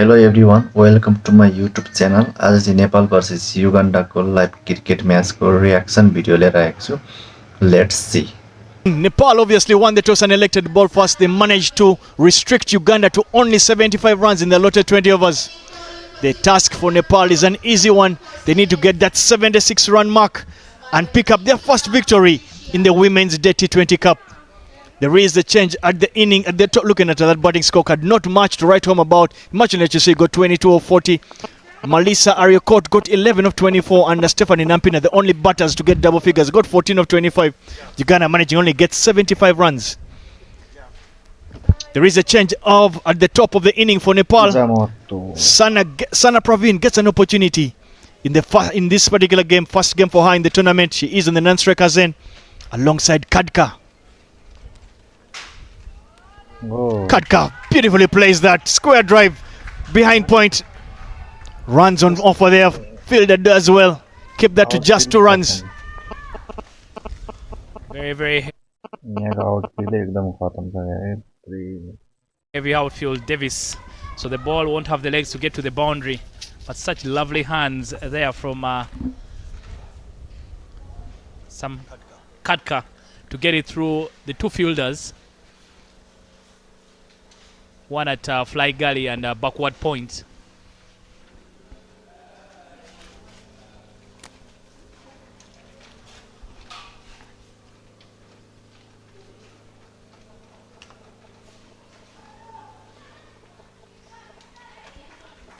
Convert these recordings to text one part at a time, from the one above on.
Hello everyone, welcome to my YouTube channel. आज चाहिँ Nepal versus Uganda को live cricket match को reaction video लिएर आएको छु. Let's see. Nepal obviously won the toss and elected ball first. They managed to restrict Uganda to only 75 runs in the allotted 20 overs. The task for Nepal is an easy one. They need to get that 76 run mark and pick up their first victory in the Women's T20 Cup. There is a change at the inning, at the top, looking at that batting scorecard. Not much to write home about. Imagine that you see got 22 of 40. Malisa Ariokot got 11 of 24, and Stephanie Nampina, the only batters to get double figures, got 14 of 25. Uganda managing only get 75 runs. There is a change at the top of the inning for Nepal. Sana Praveen gets an opportunity in this particular game, first game for her in the tournament. She is in the non-striker's end alongside Kadka. Kadka beautifully plays that square drive behind point. Runs on offer there, fielded as well. Keep that to just 2 runs. Very heavy outfield, Davis. So the ball won't have the legs to get to the boundary. But such lovely hands there from some Kadka to get it through the 2 fielders. One at fly gully and backward point.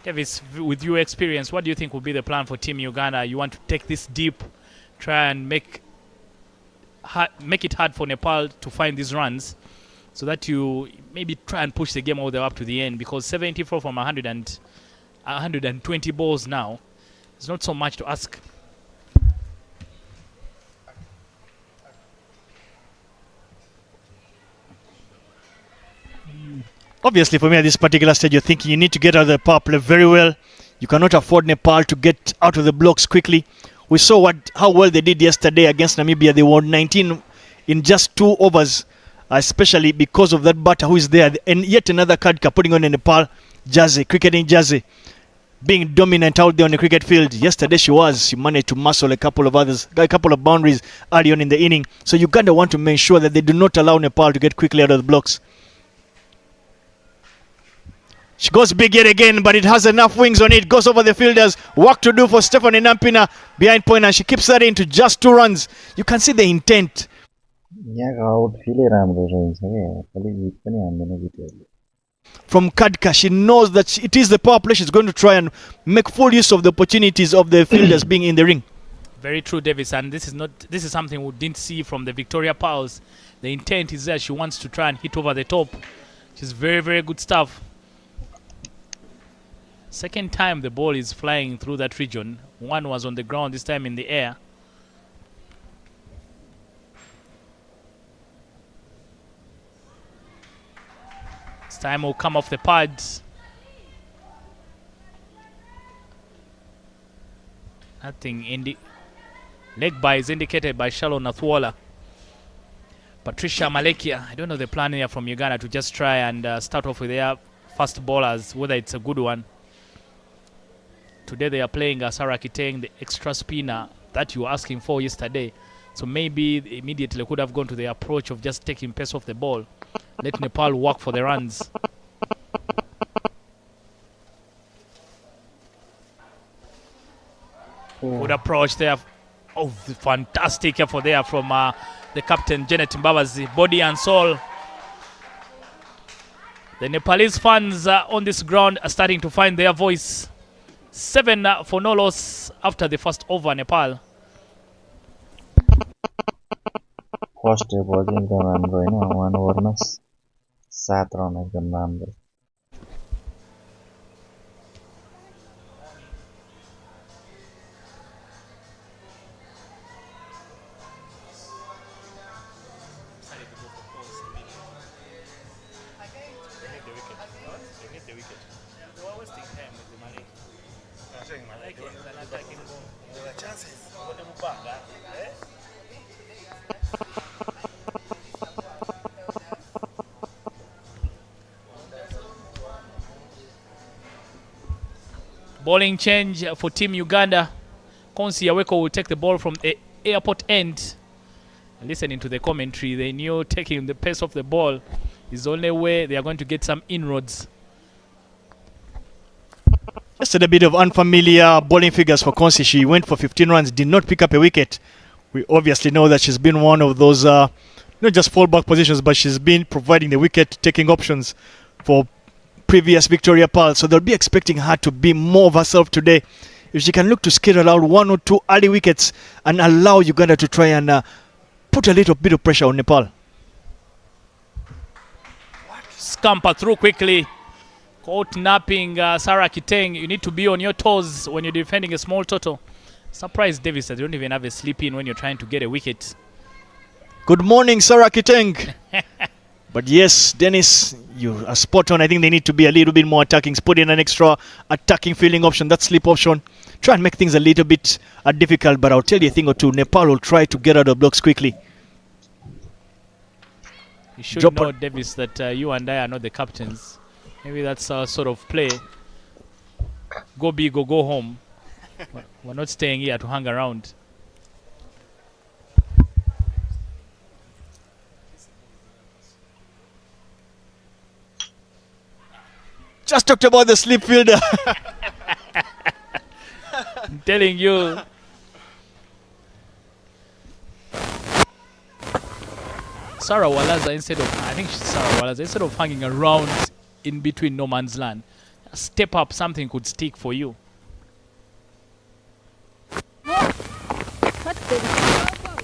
Davis, with your experience, what do you think will be the plan for Team Uganda? You want to take this deep, try and make it hard for Nepal to find these runs, so that you maybe try and push the game all the way up to the end, because 74 from 120 balls now is not so much to ask. Obviously, for me at this particular stage, you're thinking you need to get out of the power play very well. You cannot afford Nepal to get out of the blocks quickly. We saw how well they did yesterday against Namibia. They won 19 in just 2 overs, especially because of that batter who is there. And yet another Kadka putting on a Nepal jersey, cricketing jersey, being dominant out there on the cricket field. Yesterday she managed to muscle a couple of boundaries early on in the inning. So Uganda want to make sure that they do not allow Nepal to get quickly out of the blocks. She goes big yet again, but it has enough wings on it. Goes over the fielders. Work to do for Stephanie Nampina behind point, and she keeps that into just 2 runs. You can see the intent. From Kadka, she knows that it is the power play. She's going to try and make full use of the opportunities of the fielders being in the ring. Very true, Davis, and this is something we didn't see from the Victoria Pals. The intent is that she wants to try and hit over the top. She's very, very good stuff. Second time the ball is flying through that region. One was on the ground, this time in the air. This time will come off the pads. Nothing. Leg by is indicated by Shallow Nathwala. Patricia Malekia, I don't know the plan here from Uganda to just try and start off with their fast bowlers, whether it's a good one. Today they are playing Sarah Kiteng, the extra spinner that you were asking for yesterday. So maybe immediately they could have gone to the approach of just taking pace off the ball. Let Nepal work for the runs. Good approach there. Oh, fantastic effort there from the captain, Janet Mbabazi. Body and soul. The Nepalese fans on this ground are starting to find their voice. 7 for no loss after the first over, Nepal. First was एकदम राम्रो हैन 1 ओभरमा 7 run एकदम राम्रो Bowling change for Team Uganda. Konsi Yaweko will take the ball from the airport end. Listening to the commentary, they knew taking the pace of the ball is the only way they are going to get some inroads. Just a bit of unfamiliar bowling figures for Konsi. She went for 15 runs, did not pick up a wicket. We obviously know that she's been one of those not just fallback positions, but she's been providing the wicket-taking options for previous Victoria Pearl. So they'll be expecting her to be more of herself today. If she can look to skid around 1 or 2 early wickets and allow Uganda to try and put a little bit of pressure on Nepal. Scamper through quickly. Caught napping Sarah Kiteng. You need to be on your toes when you're defending a small total. Surprised Davis that you don't even have a sleep in when you're trying to get a wicket. Good morning, Sarah Kiteng. But yes, Dennis, you are spot on. I think they need to be a little bit more attacking. Put in an extra attacking fielding option, that sleep option. Try and make things a little bit difficult, but I'll tell you a thing or two. Nepal will try to get out of blocks quickly. You should know, Davis, that you and I are not the captains. Maybe that's our sort of play. Go big or go home. We're not staying here to hang around. Just talked about the slip fielder. I'm telling you. Sarah Walaza, instead of hanging around in between no man's land, step up, something could stick for you.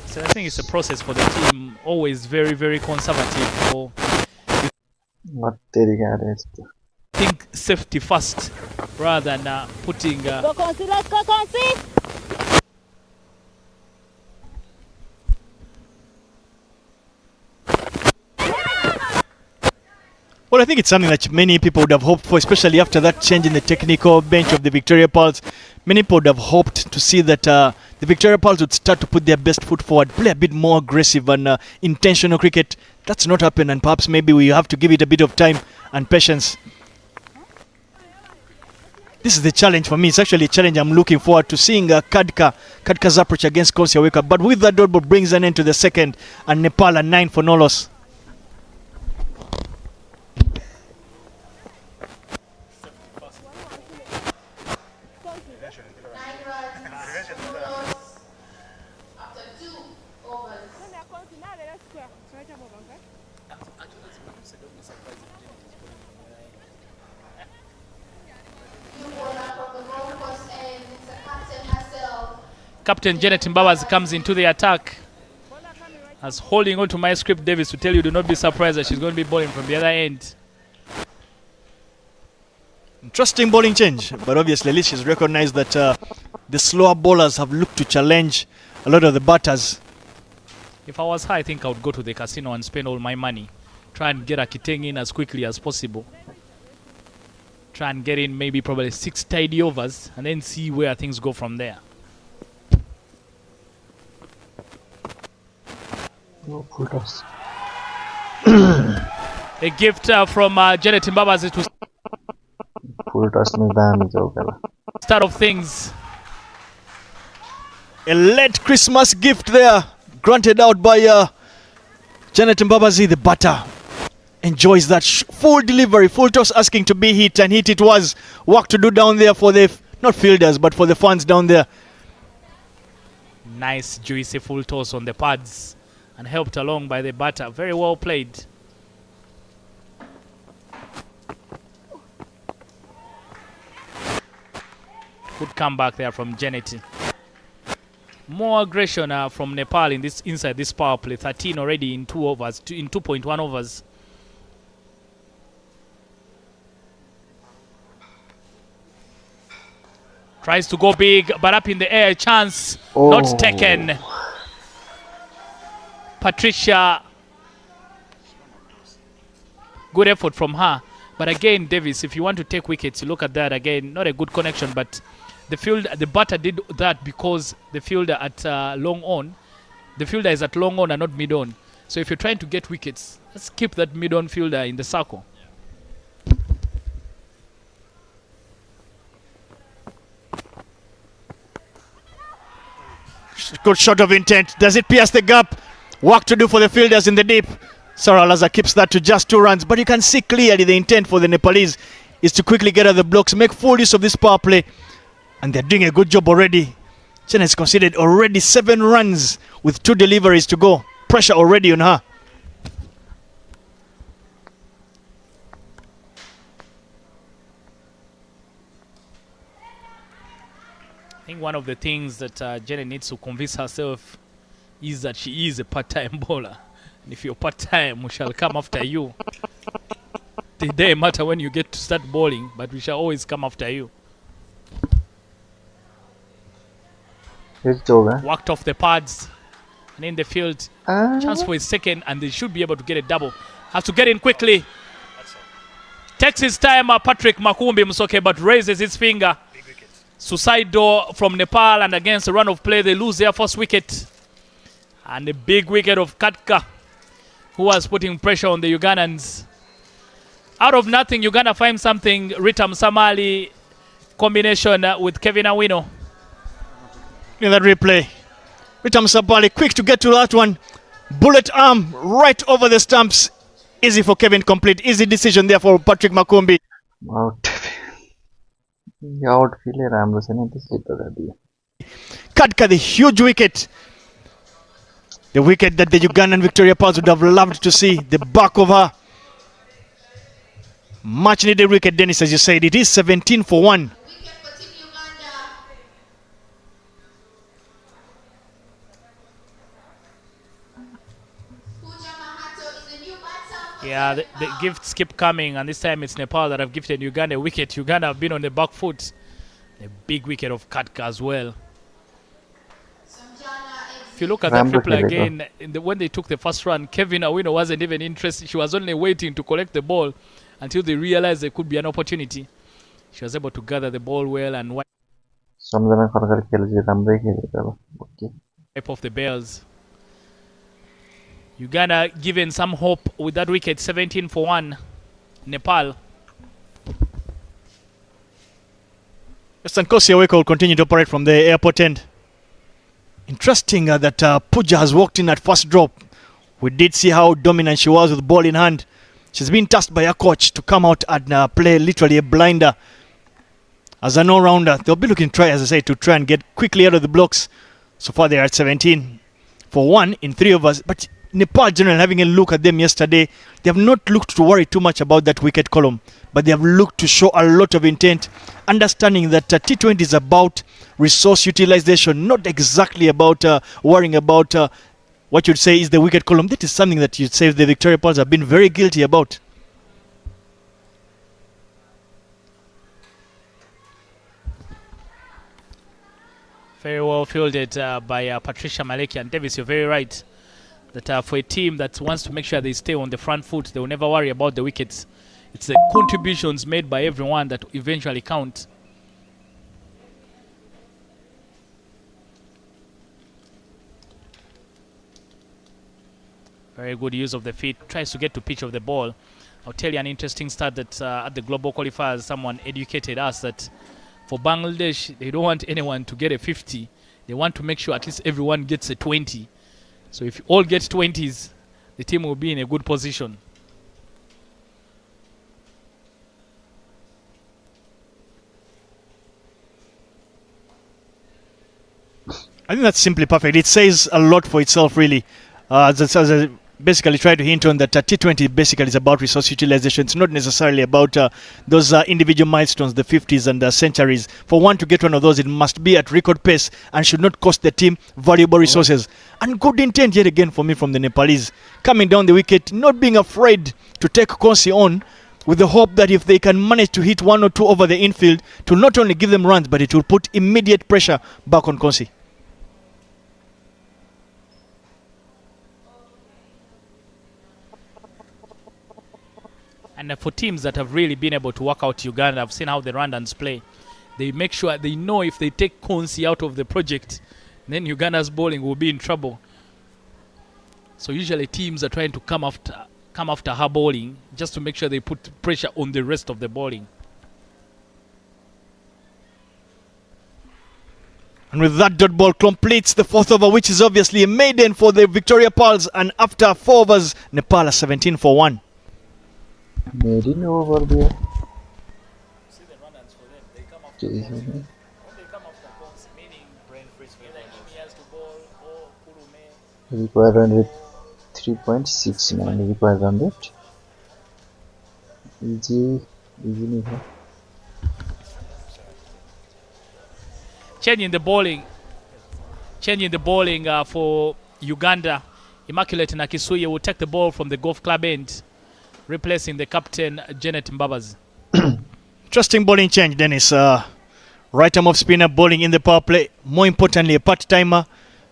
So I think it's a process for the team, always very, very conservative. Or think safety first rather than putting Well, I think it's something that many people would have hoped for, especially after that change in the technical bench of the Victoria Pearls. Many people would have hoped to see that the Victoria Pearls would start to put their best foot forward, play a bit more aggressive and intentional cricket. That's not happened, and perhaps maybe we have to give it a bit of time and patience. This is the challenge for me. It's actually a challenge I'm looking forward to seeing Kadka's approach against Konsi Yaweko. But with that dot ball brings an end to the second, and Nepal are 9 for no loss. Captain Janet Mbabazi comes into the attack. As holding on to my script, Davis, to tell you, do not be surprised that she's going to be bowling from the other end. Interesting bowling change, but obviously at least she's recognized that the slower bowlers have looked to challenge a lot of the batters. If I was her, I think I would go to the casino and spend all my money. Try and get a Kiteng in as quickly as possible. Try and get in maybe probably 6 tidy overs and then see where things go from there. A gift from Janet Mbabazi to start of things. A late Christmas gift there, granted out by Janet Mbabazi. The batter enjoys that full delivery, full toss asking to be hit, and hit it was. Work to do down there for the, not fielders, but for the fans down there. Nice, juicy full toss on the pads and helped along by the batter. Very well played. Good comeback there from Janet. More aggression from Nepal in this inside this power play. 13 already in 2 overs, in 2.1 overs. Tries to go big, but up in the air, chance not taken. Patricia, good effort from her. But again, Davis, if you want to take wickets, you look at that again. Not a good connection, but the batter did that because the fielder at long on, the fielder is at long on and not mid on. So if you're trying to get wickets, let's keep that mid on fielder in the circle. Good shot of intent. Does it pierce the gap? Work to do for the fielders in the deep. Saralaza keeps that to just 2 runs, but you can see clearly the intent for the Nepalese is to quickly get out the blocks, make full use of this power play, and they're doing a good job already. China has conceded already 7 runs with 2 deliveries to go. Pressure already on her. I think one of the things that Jenny needs to convince herself is that she is a part-time bowler. And if you're part-time, we shall come after you. It doesn't matter when you get to start bowling, but we shall always come after you. It's over. Walked off the pads and in the field. Chance for a second, and they should be able to get a double. Has to get in quickly. Takes his time, Patrick Makumbi Musoke, but raises his finger. Suicidal from Nepal, and against the run of play, they lose their first wicket. And a big wicket of Katka, who was putting pressure on the Ugandans. Out of nothing, Uganda finds something. Ritam Samali combination with Kevin Awino. In that replay, Ritam Samali quick to get to that one. Bullet arm right over the stumps. Easy for Kevin, complete. Easy decision there for Patrick Makumbi. Outfield राम्रो छ नि त्यसले गर्दा Katka, the huge wicket. The wicket that the Ugandan Victoria Pearls would have loved to see. The back of her. Much needed wicket, Dennis, as you said. It is 17 for 1. Yeah, the gifts keep coming, and this time it's Nepal that have gifted Uganda a wicket. Uganda have been on the back foot. A big wicket of Katka as well. If you look at that replay again, when they took the first run, Kevin Awino wasn't even interested. She was only waiting to collect the ball until they realized there could be an opportunity. She was able to gather the ball well and wipe off the Bears. Uganda given some hope with that wicket. 17 for 1. Nepal. Western Kosi Aweko will continue to operate from the airport end. Interesting that Pooja has walked in at first drop. We did see how dominant she was with the ball in hand. She's been tasked by her coach to come out and play literally a blinder. As an all-rounder, they'll be looking to try, as I say, to try and get quickly out of the blocks. So far they are at 17 for 1 in 3 overs. But Nepal generally, having a look at them yesterday, they have not looked to worry too much about that wicket column, but they have looked to show a lot of intent, understanding that T20 is about resource utilization, not exactly about worrying about what you'd say is the wicket column. That is something that you'd say the Victoria Pearls have been very guilty about. Very well fielded by Patricia Maleki. And Davis, you're very right that for a team that wants to make sure they stay on the front foot, they will never worry about the wickets. It's the contributions made by everyone that eventually count. Very good use of the feet. Tries to get to pitch of the ball. I'll tell you an interesting stat that at the global qualifiers, someone educated us that for Bangladesh, they don't want anyone to get a 50. They want to make sure at least everyone gets a 20. So if you all get 20s, the team will be in a good position. I think that's simply perfect. It says a lot for itself, really. As I basically try to hint on that T20 basically is about resource utilization. It's not necessarily about those individual milestones, the 50s and the centuries. For one to get one of those, it must be at record pace and should not cost the team valuable resources. And good intent yet again for me from the Nepalese. Coming down the wicket, not being afraid to take Konsi on, with the hope that if they can manage to hit 1 or 2 over the infield, to not only give them runs, but it will put immediate pressure back on Konsi. And for teams that have really been able to work out Uganda, I've seen how the Rwandans play. They make sure they know if they take Konsi out of the project, then Uganda's bowling will be in trouble. So usually teams are trying to come after her bowling just to make sure they put pressure on the rest of the bowling. And with that, dot ball completes the fourth over, which is obviously a maiden for the Victoria Pearls. And after 4 overs, Nepal are 17 for 1. Made in over there. See the run-ins for them. They come after Okay. balls. When they come after balls, meaning brain freeze. Either Imi has to ball or Kurume. Required 100 3.69 required 100. Easy नहीं है. Changing the bowling for Uganda. Immaculate Nakisuye will take the ball from the golf club end, replacing the captain Janet Mbabas. Interesting bowling change, Dennis. Right arm off spinner bowling in the power play. More importantly, a part-timer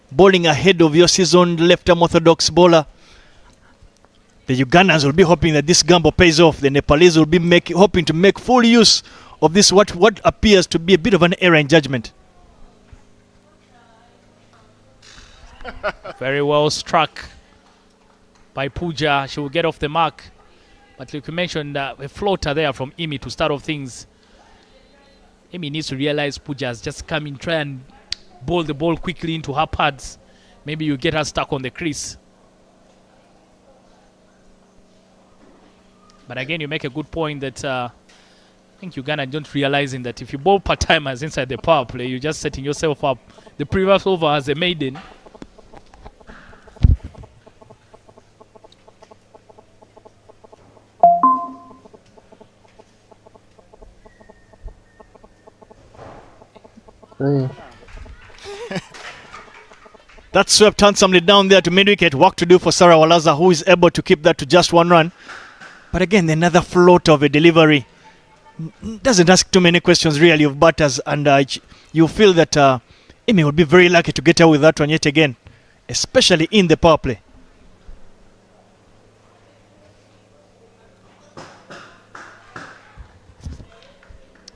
bowling ahead of your seasoned left-arm orthodox bowler. The Ugandans will be hoping that this gamble pays off. The Nepalese will be hoping to make full use of this what appears to be a bit of an error in judgment. Very well struck by Pooja. She will get off the mark. But like you mentioned, a floater there from Imi to start off things. Imi needs to realize Pooja has just come in, try and bowl the ball quickly into her pads. Maybe you get her stuck on the crease. But again, you make a good point that I think Uganda don't realizing that if you bowl part-timers inside the power play, you're just setting yourself up. The previous over as a maiden. Hey. That swept handsomely down there to mid-wicket. Work to do for Sarah Walaza, who is able to keep that to just 1 run. But again, another float of a delivery. Doesn't ask too many questions really of batters, and you feel that Imi would be very lucky to get out with that one yet again, especially in the power play.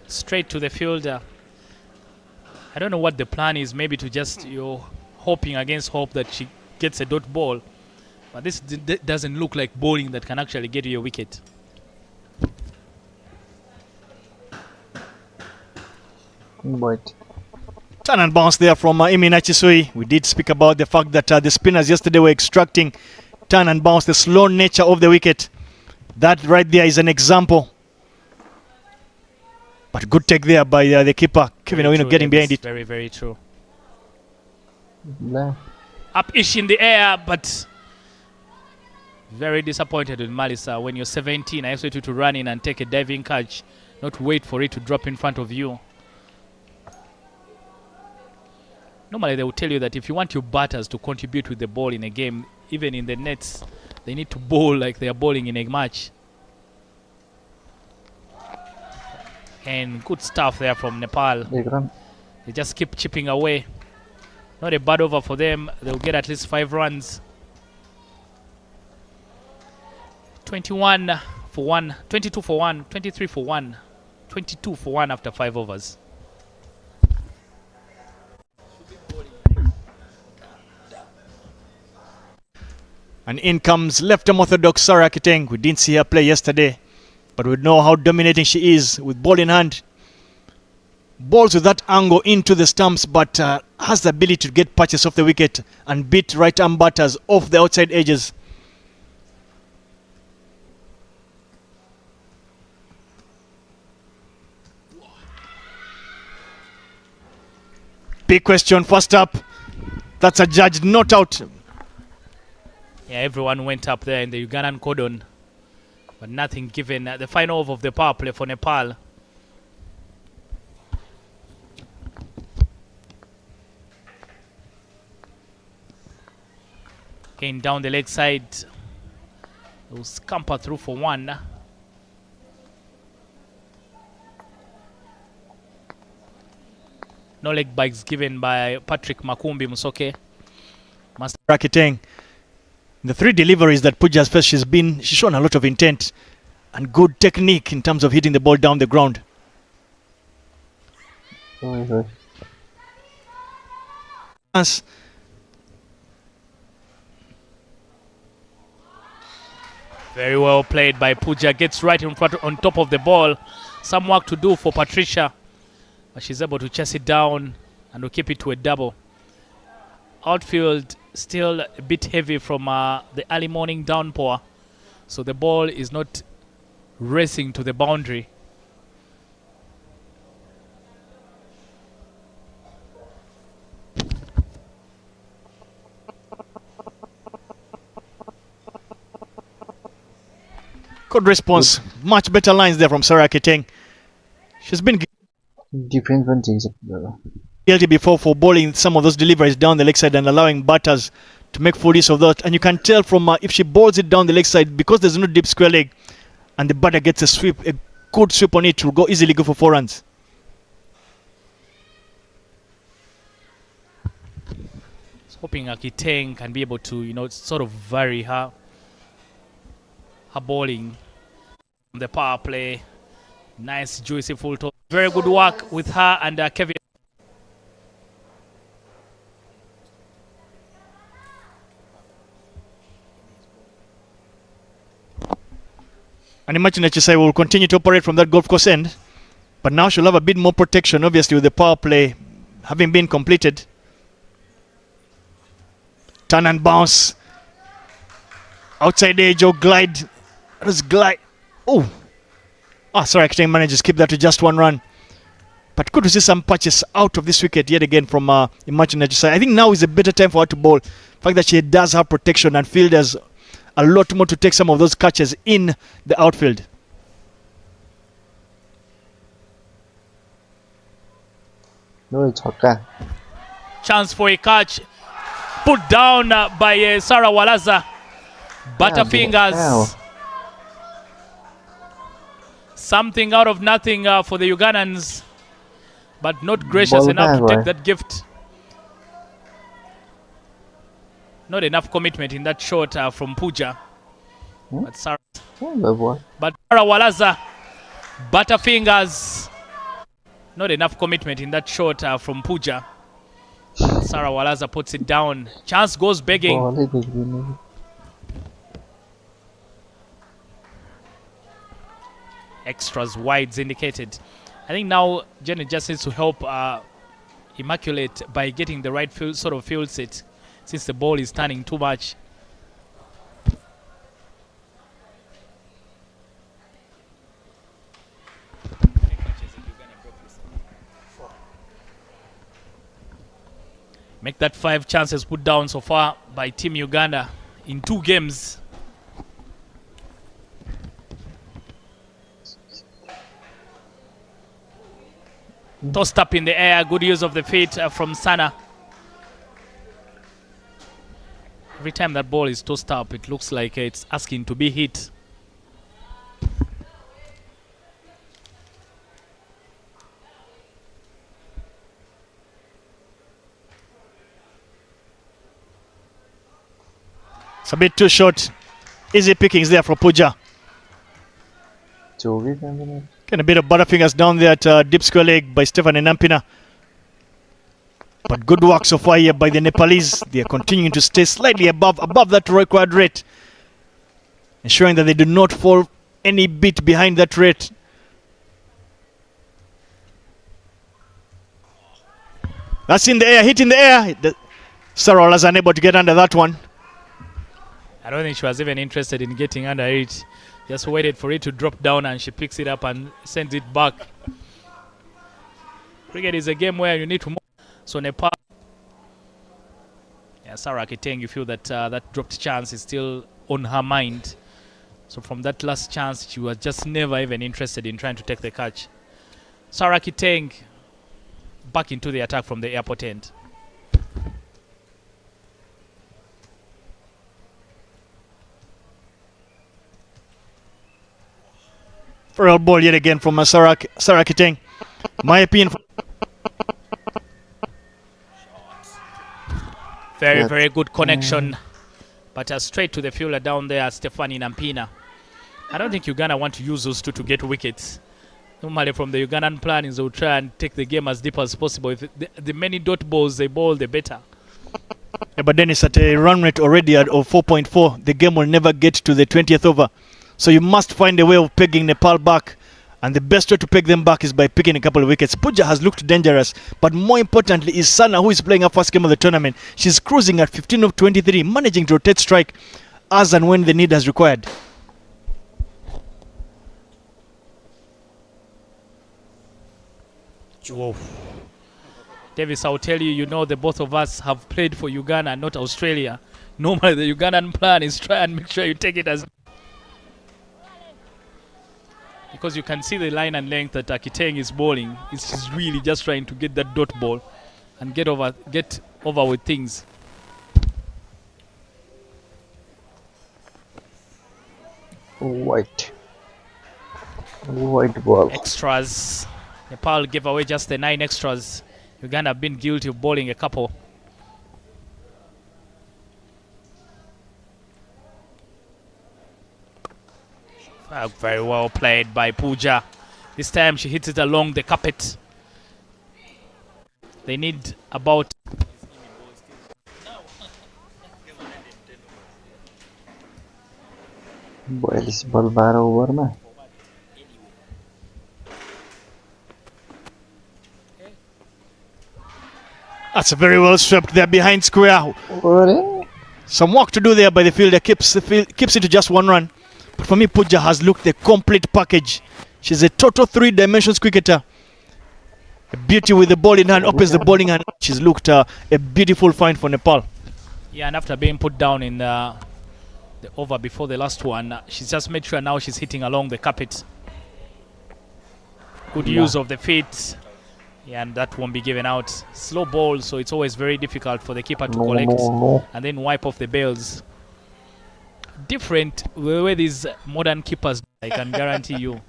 Straight to the fielder. I don't know what the plan is. Maybe to just you're hoping against hope that she gets a dot ball. But this doesn't look like bowling that can actually get you a wicket. But Turn and bounce there from Imi Nakisuye. We did speak about the fact that the spinners yesterday were extracting turn and bounce, the slow nature of the wicket. That right there is an example. But good take there by the keeper, Kevin Owino, getting behind it. Very, very true. blah. Up-ish in the air, but very disappointed with Malisa. When you're 17, I expect you to run in and take a diving catch, not wait for it to drop in front of you. Normally, they will tell you that if you want your batters to contribute with the ball in a game, even in the nets, they need to bowl like they are bowling in a match. And good stuff there from Nepal. Big run. They just keep chipping away. Not a bad over for them. They'll get at least 5 runs. 21 for 1, 22 for 1, 23 for 1, 22 for 1 after 5 overs. And in comes left-arm orthodox Sarah Kiteng. We didn't see her play yesterday, but we know how dominating she is with ball in hand. Balls with that angle into the stumps, but has the ability to get patches off the wicket and beat right-arm batters off the outside edges. Big question first up. That's a judged not out. Yeah, everyone went up there in the Ugandan cordon, but nothing given. The final over of the power play for Nepal. Again, down the leg side. They'll scamper through for 1. No leg bikes given by Patrick Makumbi Musoke. Rakiteng. The 3 deliveries that Pooja has faced, she's shown a lot of intent and good technique in terms of hitting the ball down the ground. As Very well played by Pooja. Gets right in front on top of the ball. Some work to do for Patricia, but she's able to chase it down. and we'll keep it to a double. Outfield still a bit heavy from the early morning downpour, so the ball is not racing to the boundary. Good response. Much better lines there from Sarah Kiteng. She's been Different one change up. guilty before for bowling some of those deliveries down the leg side and allowing batters to make full use of that. And you can tell from if she bowls it down the leg side, because there's no deep square leg, and the batter gets a sweep, a good sweep on it, to go easily go for 4 runs. Hoping Kiteng can be able to, sort of vary her bowling from the power play. Nice, juicy full toss. Very good work with her and Kevin. And imagine that you say will continue to operate from that golf course end, but now she'll have a bit more protection, obviously, with the power play having been completed. Turn and bounce. Outside edge or glide. Let's glide. Oh. Sorry, Kiteng manages keep that to just 1 run. But good to see some patches out of this wicket yet again from Imagine that you say. I think now is a better time for her to bowl. The fact that she does have protection and fielders a lot more to take some of those catches in the outfield. No, it's Hoka. Chance for a catch. Put down by Sarah Walaza. Butterfingers. Wow. Something out of nothing for the Ugandans, but not gracious enough to take that gift. Not enough commitment in that shot from Pooja. But Sarah Walaza, Butterfingers. Not enough commitment in that shot from Pooja. Sarah Walaza puts it down. Chance goes begging. Extras wides indicated. I think now Jenny just needs to help Immaculate by getting the right sort of field set, since the ball is turning too much. Make that 5 chances put down so far by Team Uganda in 2 games. Tossed up in the air, good use of the feet from Sana. Every time that ball is tossed up, it looks like it's asking to be hit. It's a bit too short. Easy pickings there for Pooja. Getting a bit of butterfingers down there at deep square leg by Stephanie Nampina. But good work so far here by the Nepalese. They are continuing to stay slightly above that required rate, ensuring that they do not fall any bit behind that rate. That's in the air, hit in the air. Sarah was unable to get under that one. I don't think she was even interested in getting under it. Just waited for it to drop down and she picks it up and sends it back. Cricket is a game where you need to move. So Nepal, Sarah Kiteng, you feel that that dropped chance is still on her mind. So from that last chance, she was just never even interested in trying to take the catch. Sarah Kiteng back into the attack from the airport end. For a ball yet again from Sarah Kiteng. My opinion. Very good connection. But straight to the fielder down there, Stephanie Nampina. I don't think Uganda want to use those two to get wickets. Normally from the Ugandan plan is they'll try and take the game as deep as possible. If the many dot balls they bowl, the better. Yeah, but then it's at a run rate already of 4.4. The game will never get to the 20th over. So you must find a way of pegging Nepal back And the best way to peg them back is by picking a couple of wickets. Puja has looked dangerous, but more importantly is Sana, who is playing her first game of the tournament. She's cruising at 15 of 23, managing to rotate strike as and when the need has required. Whoa. Davis, I'll tell you, the both of us have played for Uganda, not Australia. Normally, the Ugandan plan is try and make sure you take it as... Because you can see the line and length that Akiteng is bowling. She's really just trying to get that dot ball and get over with things. White ball. Extras. Nepal gave away just the 9 extras. Uganda have been guilty of bowling a couple. Very well played by Puja. This time she hits it along the carpet. They need about... Boylis ball 12 over ma. That's very well swept there behind square. Some work to do there by the fielder. Keeps it to just 1 run. But for me, Puja has looked the complete package. She's a total 3-dimensions cricketer. A beauty with the ball in hand, opens the bowling hand. She's looked a beautiful find for Nepal. Yeah, and after being put down in the over before the last one, she's just made sure now she's hitting along the carpet. Good use of the feet. Yeah, and that won't be given out. Slow ball, so it's always very difficult for the keeper to collect and then wipe off the bails. Different the way these modern keepers, I can guarantee you.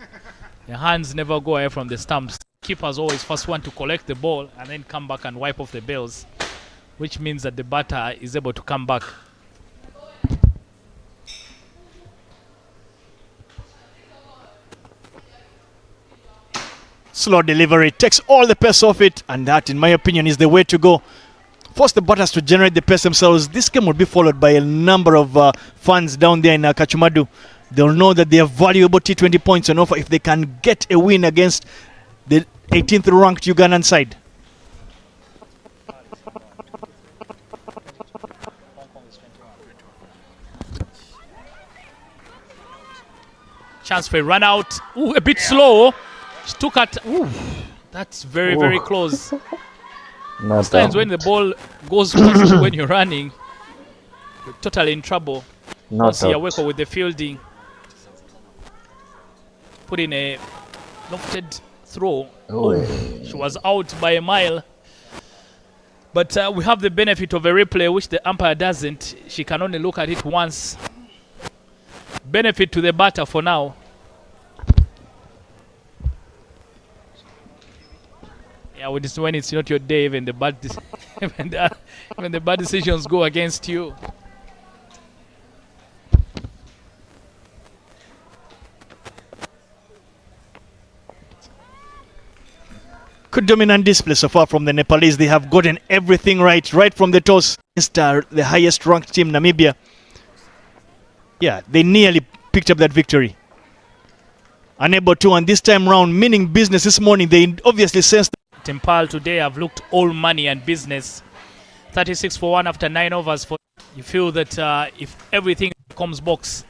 The hands never go away from the stumps. Keepers always first want to collect the ball and then come back and wipe off the bails, which means that the batter is able to come back. Slow delivery, takes all the pace off it, and that, in my opinion, is the way to go. Force the batters to generate the pace themselves. This game will be followed by a number of fans down there in Kachumadu. They'll know that they have valuable T20 points on offer if they can get a win against the 18th ranked Ugandan side. Chance for a run out. Ooh, a bit slow. She took at. Ooh, that's very close. Sometimes when the ball goes past when you're running, you're totally in trouble. Once you're working with the fielding, put in a lofted throw. Oh, she was out by a mile. But we have the benefit of a replay, which the umpire doesn't. She can only look at it once. Benefit to the batter for now. Yeah, when it's not your day, when the bad when the bad decisions go against you. Good dominant display so far from the Nepalese. They have gotten everything right from the toss. Against the highest ranked team, Namibia. Yeah, they nearly picked up that victory. Unable to, and this time round, meaning business this morning. They obviously sensed. Nepal today have looked all money and business. 36 for 1 after 9 overs. You feel that if everything comes box.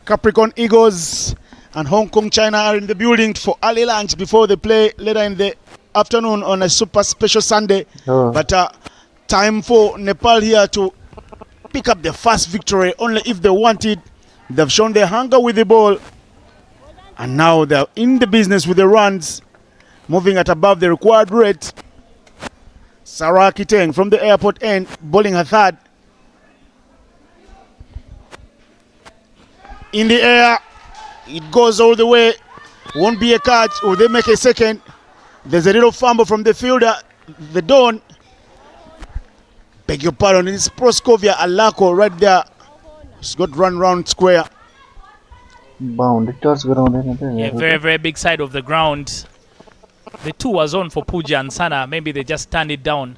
Capricorn Eagles and Hong Kong China are in the building for early lunch before they play later in the afternoon on a super special Sunday. But time for Nepal here to pick up the first victory only if they want it. They've shown their hunger with the ball. And now they're in the business with the runs, moving at above the required rate. Sarah Kiteng from the airport end, bowling her third. In the air, it goes all the way. Won't be a catch. Will they make a second? There's a little fumble from the fielder, the Don. Beg your pardon, it's Proskovia Alako right there. She's got run round square. Yeah, very big side of the ground. The 2 was on for Puja and Sana. Maybe they just turned it down.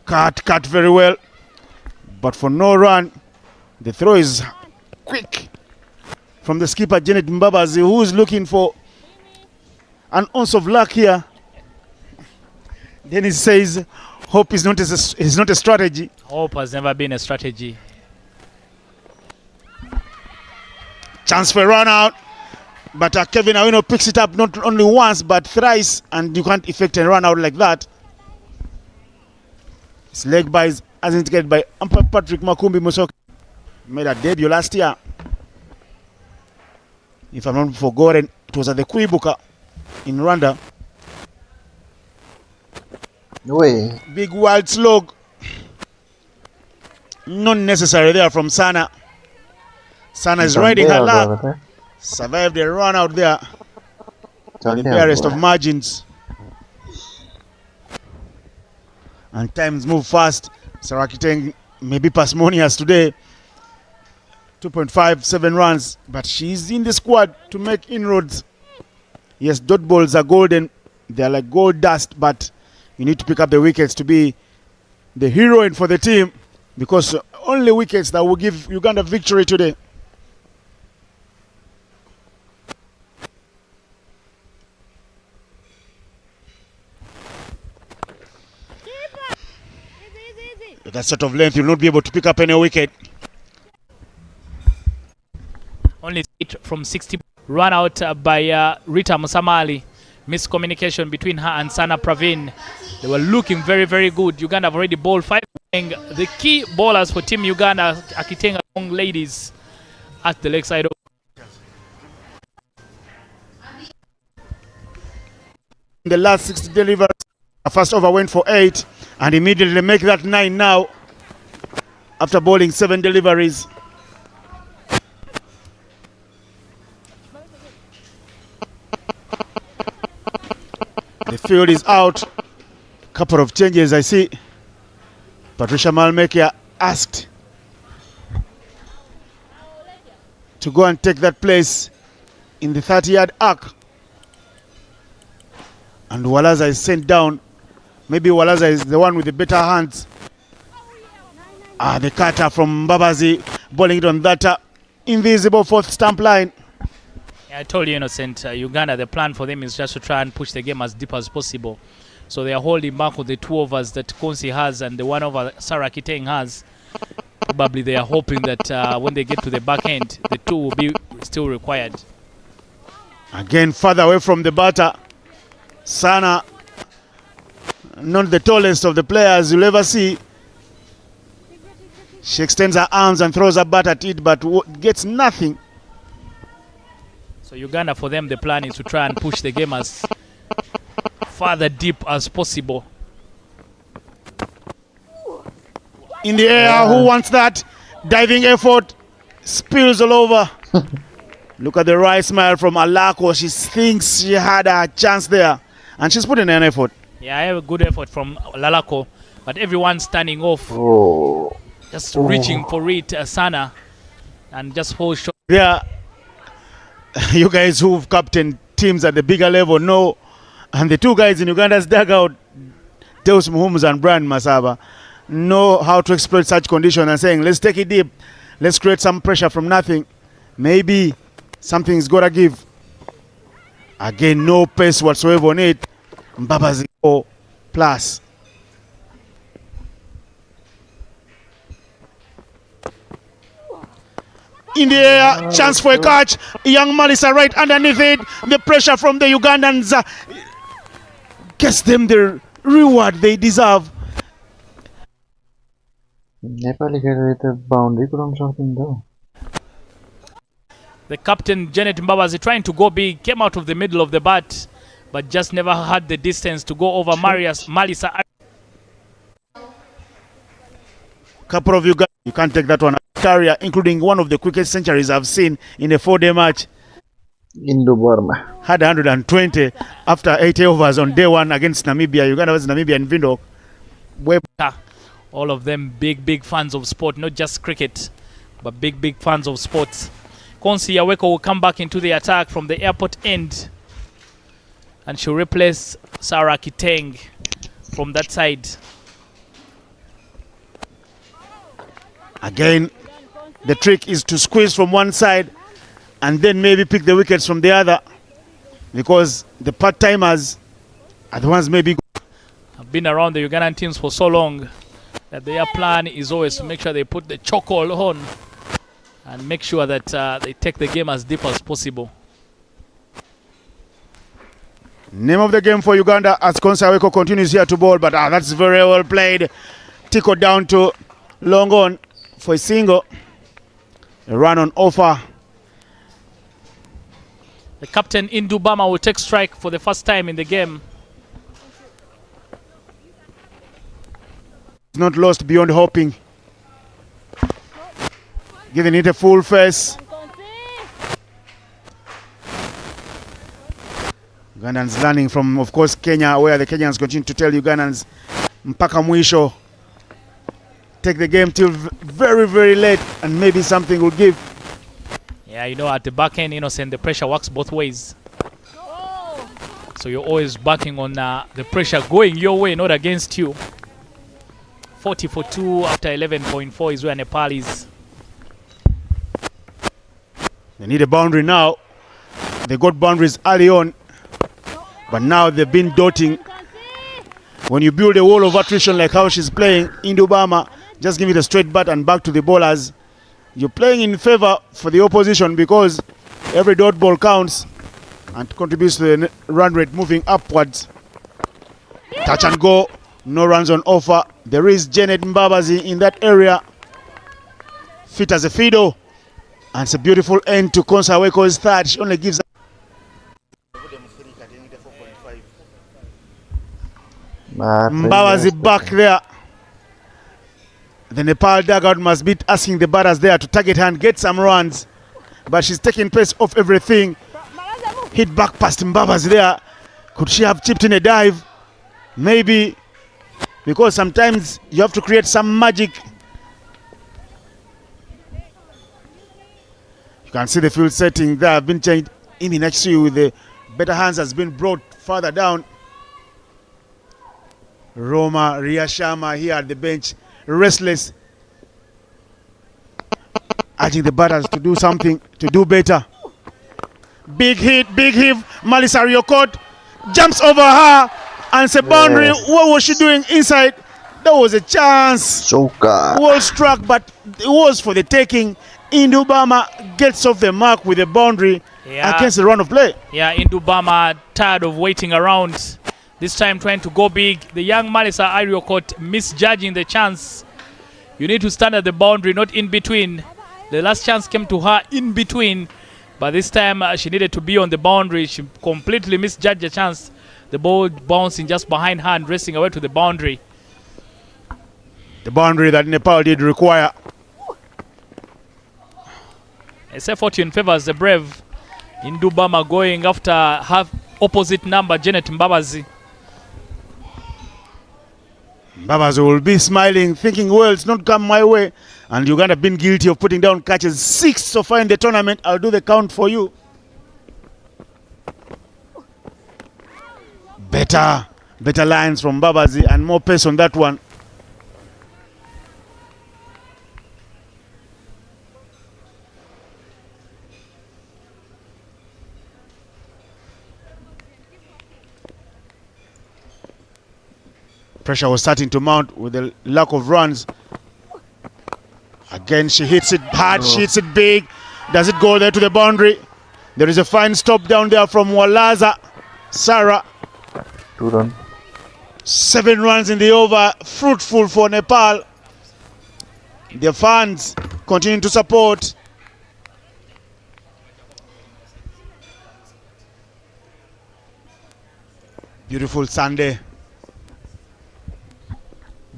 Cut very well. But for no run. The throw is quick from the skipper Janet Mbabazi, who is looking for an ounce of luck here. Then he says, hope is not a strategy. Hope has never been a strategy. Chance for a run out, but Kevin Awino picks it up not only once but thrice, and you can't effect a run out like that. His leg buys as indicated by umpire Patrick Makumbi Musoke. Made a debut last year. If I'm not forgotten, it was at the Kuibuka in Rwanda. Way. Big wild slug. Not necessary there from Sana. Sana is riding her luck. Survived a run out there. The barest of margins. And times move fast. Sarah Kiteng may be parsimonious today. 2.57 runs, but she's in the squad to make inroads. Yes, dot balls are golden. They're like gold dust, but you need to pick up the wickets to be the heroine for the team, because only wickets that will give Uganda victory today. With that sort of length, you'll not be able to pick up any wicket. Only 8 from 60. Run out by Rita Musamali. Miscommunication between her and Sana Praveen. They were looking very, very good. Uganda have already bowled 5. The key bowlers for Team Uganda, Akitenga young ladies at the leg side. The last 60 deliveries, first over went for 8, and immediately make that 9 now after bowling 7 deliveries. The field is out. Couple of changes I see. Patricia Malmekia asked to go and take that place in the 30-yard arc. And Walaza is sent down. Maybe Walaza is the one with the better hands. The cutter from Mbabazi, bowling it on that invisible fourth stump line. I told you, Innocent, Uganda, the plan for them is just to try and push the game as deep as possible. So they are holding back with the 2 overs that Konsi has and the 1 over Sarah Kiteng has. Probably they are hoping that when they get to the back end, the 2 will be still required. Again, further away from the batter. Sana, not the tallest of the players you'll ever see. She extends her arms and throws a bat at it, but gets nothing. So Uganda, for them, the plan is to try and push the game as further deep as possible. In the air, who wants that? Diving effort, spills all over. Look at the right smile from Alako. She thinks she had a chance there, and she's putting in an effort. Yeah, I have a good effort from Lalako, but everyone's standing off. Just reaching for it, Sana, and just hold short. Yeah. You guys who've captained teams at the bigger level know, and the 2 guys in Uganda's dugout, Deus Muhumuza and Brian Masaba, know how to exploit such conditions and saying, let's take it deep, let's create some pressure from nothing. Maybe something's got to give. Again, no pace whatsoever on it. Mbabazi plus. In the air, chance for a catch. Young Malisa right underneath it. The pressure from the Ugandans gets them the reward they deserve. Nepali with a boundary from something though. The captain, Janet Mbabazi, trying to go big, came out of the middle of the bat, but just never had the distance to go over Malisa. Couple of Uganda, you can't take that one. Carrier, including one of the quickest centuries I've seen in a 4-day match. Indo-Burma. Had 120 after 80 overs on day 1 against Namibia. Uganda was Namibia in Windhoek. All of them big fans of sport, not just cricket, but big fans of sports. Konsi Yaweko will come back into the attack from the airport end, and she'll replace Sarah Kiteng from that side. Again, The trick is to squeeze from one side and then maybe pick the wickets from the other, because the part-timers are the ones maybe. I've been around the Ugandan teams for so long that their plan is always to make sure they put the chokehold on and make sure that they take the game as deep as possible. Name of the game for Uganda as Konsaweko continues here to bowl, but that's very well played. Tico down to long on for a single. A run on offer. The captain Indubama will take strike for the first time in the game. It's not lost beyond hoping. Giving it a full face. Ugandans learning from, of course, Kenya, where the Kenyans continue to tell Ugandans, mpaka mwisho. Take the game till very, very late, and maybe something will give. Yeah, you know, at the back end, Innocent, the pressure works both ways. So you're always backing on the pressure going your way, not against you. 40 for 2 after 11.4 is where Nepal is. They need a boundary now. They got boundaries early on, but now they've been dotting. When you build a wall of attrition like how she's playing, Indubama, just give it a straight bat and back to the bowlers. You're playing in favor for the opposition because every dot ball counts and contributes to the run rate moving upwards. Touch and go, no runs on offer. There is Janet Mbabazi in that area, fit as a fiddle, and it's a beautiful end to Konsaweko's third. She only gives. Mbabazi back there. The Nepal dugout must be asking the batters there to target her and get some runs, but she's taking pace off everything. Hit back past Mbabazi there. Could she have chipped in a dive? Maybe, because sometimes you have to create some magic. You can see the field setting there have been changed. In next to you with the better hands has been brought further down. Roma Riashama here at the bench, restless, urging the batters to do something, to do better. Big hit, big heave. Malisa Riokot jumps over her and it's a boundary. Yes. What was she doing inside? There was a chance. Joker. Well struck, but it was for the taking. Indubama gets off the mark with a boundary against the run of play. Yeah, Indubama tired of waiting around. This time trying to go big. The young Malisa Ariokot misjudging the chance. You need to stand at the boundary, not in between. The last chance came to her in between, but this time she needed to be on the boundary. She completely misjudged the chance. The ball bouncing just behind her and racing away to the boundary. The boundary that Nepal did require. SA fortune favors the brave. Indubama going after half opposite number, Janet Mbabazi. Mbabazi will be smiling, thinking, well, it's not come my way. And Uganda been guilty of putting down catches. 6 so far in the tournament. I'll do the count for you. Better lines from Mbabazi and more pace on that one. Pressure was starting to mount with the lack of runs. Again, she hits it hard, she hits it big. Does it go there to the boundary? There is a fine stop down there from Walaza Sarah. 2 run. 7 runs in the over, fruitful for Nepal. Their fans continue to support. Beautiful Sunday.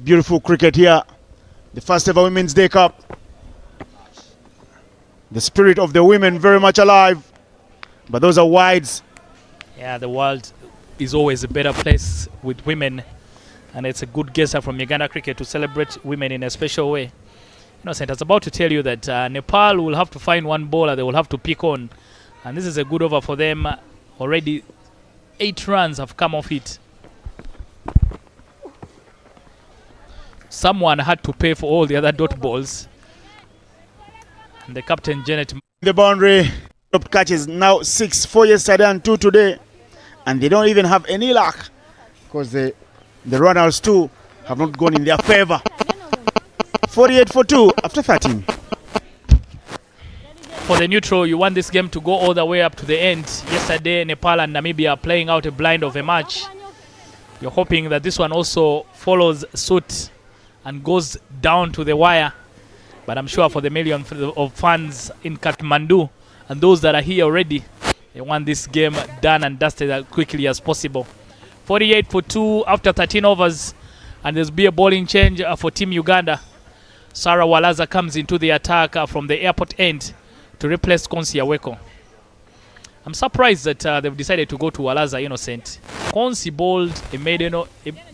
Beautiful cricket here. The first ever Women's Day Cup. The spirit of the women very much alive. But those are wides. Yeah, the world is always a better place with women. And it's a good gesture from Uganda cricket to celebrate women in a special way. Innocent, I was about to tell you that Nepal will have to find one bowler they will have to pick on. And this is a good over for them. Already 8 runs have come off it. Someone had to pay for all the other dot balls. And the captain, Janet. The boundary. Top catches now 6-4 yesterday and 2 today. And they don't even have any luck because the run-outs too have not gone in their favor. 48-2 after 13. For the neutral, you want this game to go all the way up to the end. Yesterday, Nepal and Namibia are playing out a blind of a match. You're hoping that this one also follows suit and goes down to the wire. But I'm sure for the million of fans in Kathmandu and those that are here already, they want this game done and dusted as quickly as possible. 48-2 after 13 overs. And there's be a bowling change for Team Uganda. Sarah Walaza comes into the attack from the airport end to replace Konsi Aweko. I'm surprised that they've decided to go to Walaza Innocent. Konsi bowled a maiden,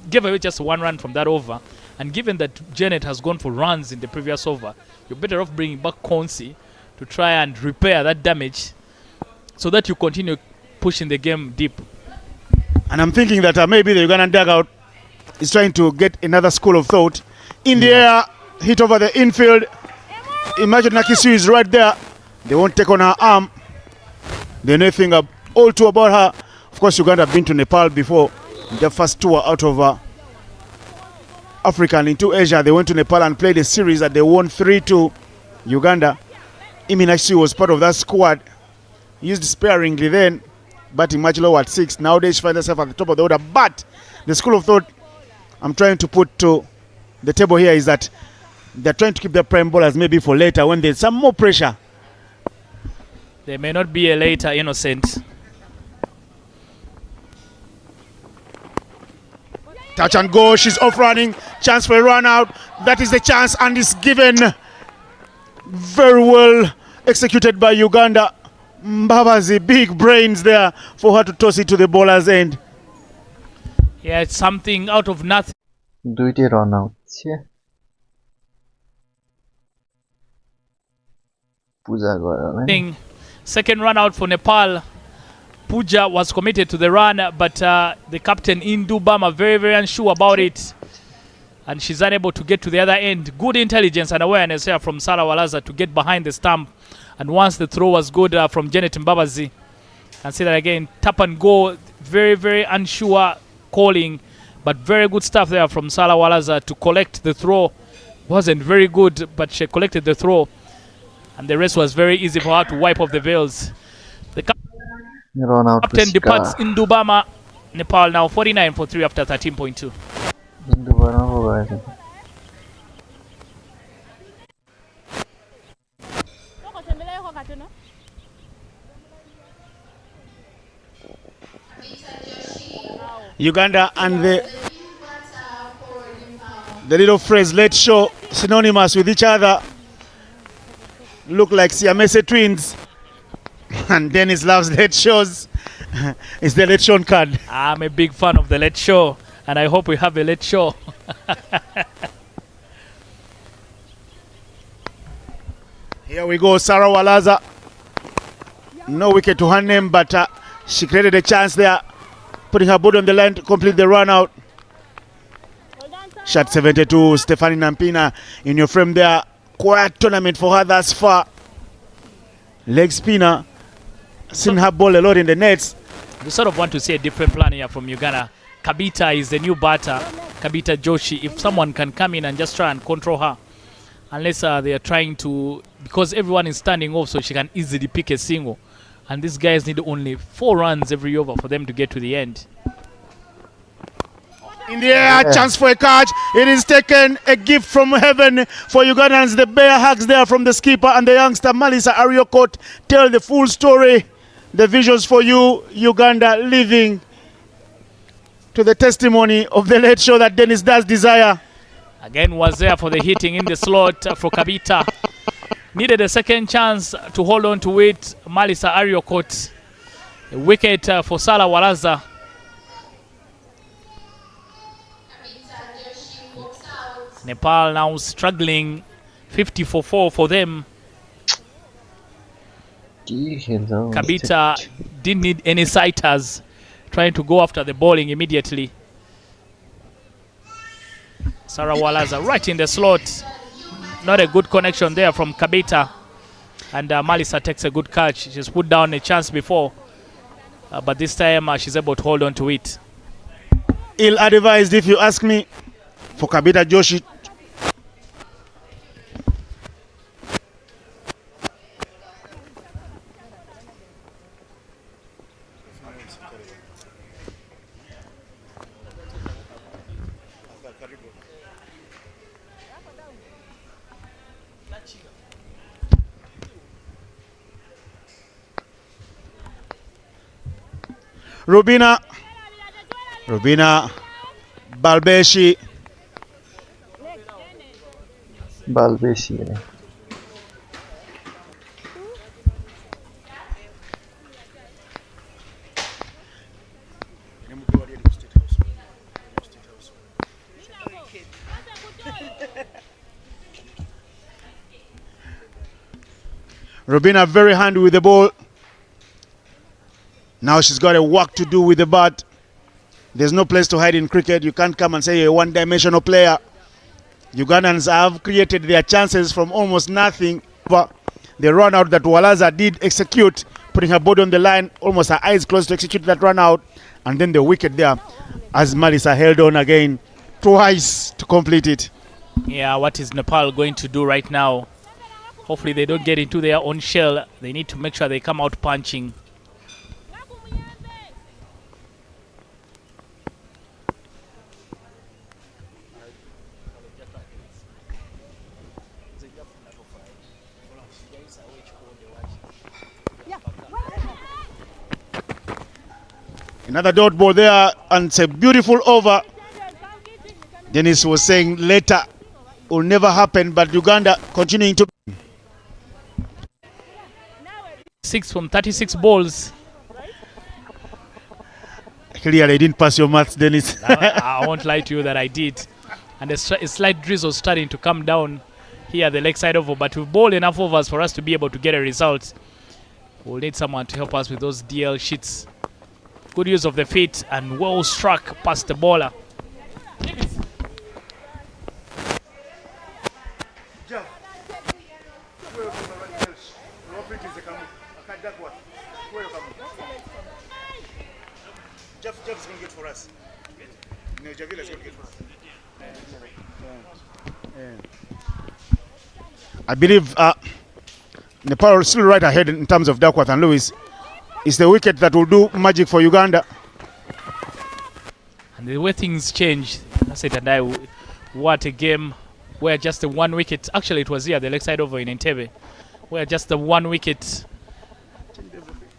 gave away just 1 run from that over. And given that Janet has gone for runs in the previous over, you're better off bringing back Konsi to try and repair that damage so that you continue pushing the game deep. And I'm thinking that maybe the Ugandan dugout is trying to get another school of thought. In the air, hit over the infield. Imagine Nakisu is right there. They won't take on her arm. They know nothing all too about her. Of course, Uganda have been to Nepal before. Their first tour out of Africa and into Asia. They went to Nepal and played a series that they won 3-2 Uganda. Imi Nakisu was part of that squad. Used sparingly then, batting much lower at 6. Nowadays, she finds herself at the top of the order. But the school of thought I'm trying to put to the table here is that they're trying to keep their prime bowlers maybe for later when there's some more pressure. There may not be a later Innocent. Touch and go. She's off running. Chance for a run out. That is the chance and it's given. Very well executed by Uganda. Mbabazi, big brains there for her to toss it to the bowler's end. Yeah, it's something out of nothing. दुईटै run out छे पूजा गरेर Second run out for Nepal. Puja was committed to the run, but the captain Indu Bama very, very unsure about it. And she's unable to get to the other end. Good intelligence and awareness here from Sarah Walaza to get behind the stump. And once the throw was good from Janet Mbabazi. And see that again, tap and go. Very, very unsure calling. But very good stuff there from Sarah Walaza to collect the throw. Wasn't very good, but she collected the throw. And the rest was very easy for her to wipe off the veils. The captain departs in Dubama. Nepal now 49-3 after 13.2. Uganda and the little phrase "let's show" synonymous with each other. Look like Siamese twins. And Dennis loves let's shows. It's the let's show card. I'm a big fan of the let's show, and I hope we have a let's show. Here we go, Sarah Walaza. No wicket to her name, but she created a chance there, putting her body on the line to complete the run out. Shot 72, Stephanie Nampina in your frame there. Quiet tournament for her thus far. Leg spinner. Seen her ball a lot in the nets. We sort of want to see a different plan here from Uganda. Kabita is the new batter. Kabita Joshi. If someone can come in and just try and control her. Unless they are trying to, because everyone is standing off, so she can easily pick a single. And these guys need only 4 runs every over for them to get to the end. In the air, chance for a catch. It is taken, a gift from heaven for Ugandans. The bear hugs there from the skipper and the youngster Malisa Ariokot. Tell the full story. The visuals for you, Uganda, living to the testimony of the late show that Dennis does desire. Again was there for the hitting in the slot for Kabita. Needed a second chance to hold on to it. Malisa Ariokot. A wicket for Sarah Walaza. Nepal now struggling. 50-4 for them. Kabita didn't need any sighters, trying to go after the bowling immediately. Sarah Walaza right in the slot. Not a good connection there from Kabita. And Malisa takes a good catch. She's put down a chance before, but this time she's able to hold on to it. Ill-advised, if you ask me, for Kabita Joshi. Rubina Balbeshi. Balbeshi. Rubina very handy with the ball. Now she's got a work to do with the bat. There's no place to hide in cricket. You can't come and say you're a one-dimensional player. Ugandans have created their chances from almost nothing. But the run out that Walaza did execute, putting her body on the line, almost her eyes closed to execute that run out. And then the wicket there, as Malisa held on again twice to complete it. Yeah, what is Nepal going to do right now? Hopefully they don't get into their own shell. They need to make sure they come out punching. Another dot ball there, and it's a beautiful over. Dennis was saying later will never happen, but Uganda continuing to. 6 from 36 balls. Clearly, I didn't pass your maths, Dennis. I won't lie to you that I did. And a slight drizzle starting to come down here, the leg side over. But we've bowled enough overs for us to be able to get a result. We'll need someone to help us with those DL sheets. Good use of the feet and well struck past the bowler. Jeff's going to get for us. No, Javila's going to get for us. I believe Nepal is still right ahead in terms of Duckworth and Lewis. It's the wicket that will do magic for Uganda. And the way things change, that's it. And what a game where just the one wicket, actually it was here, the leg side over in Entebbe, where just the one wicket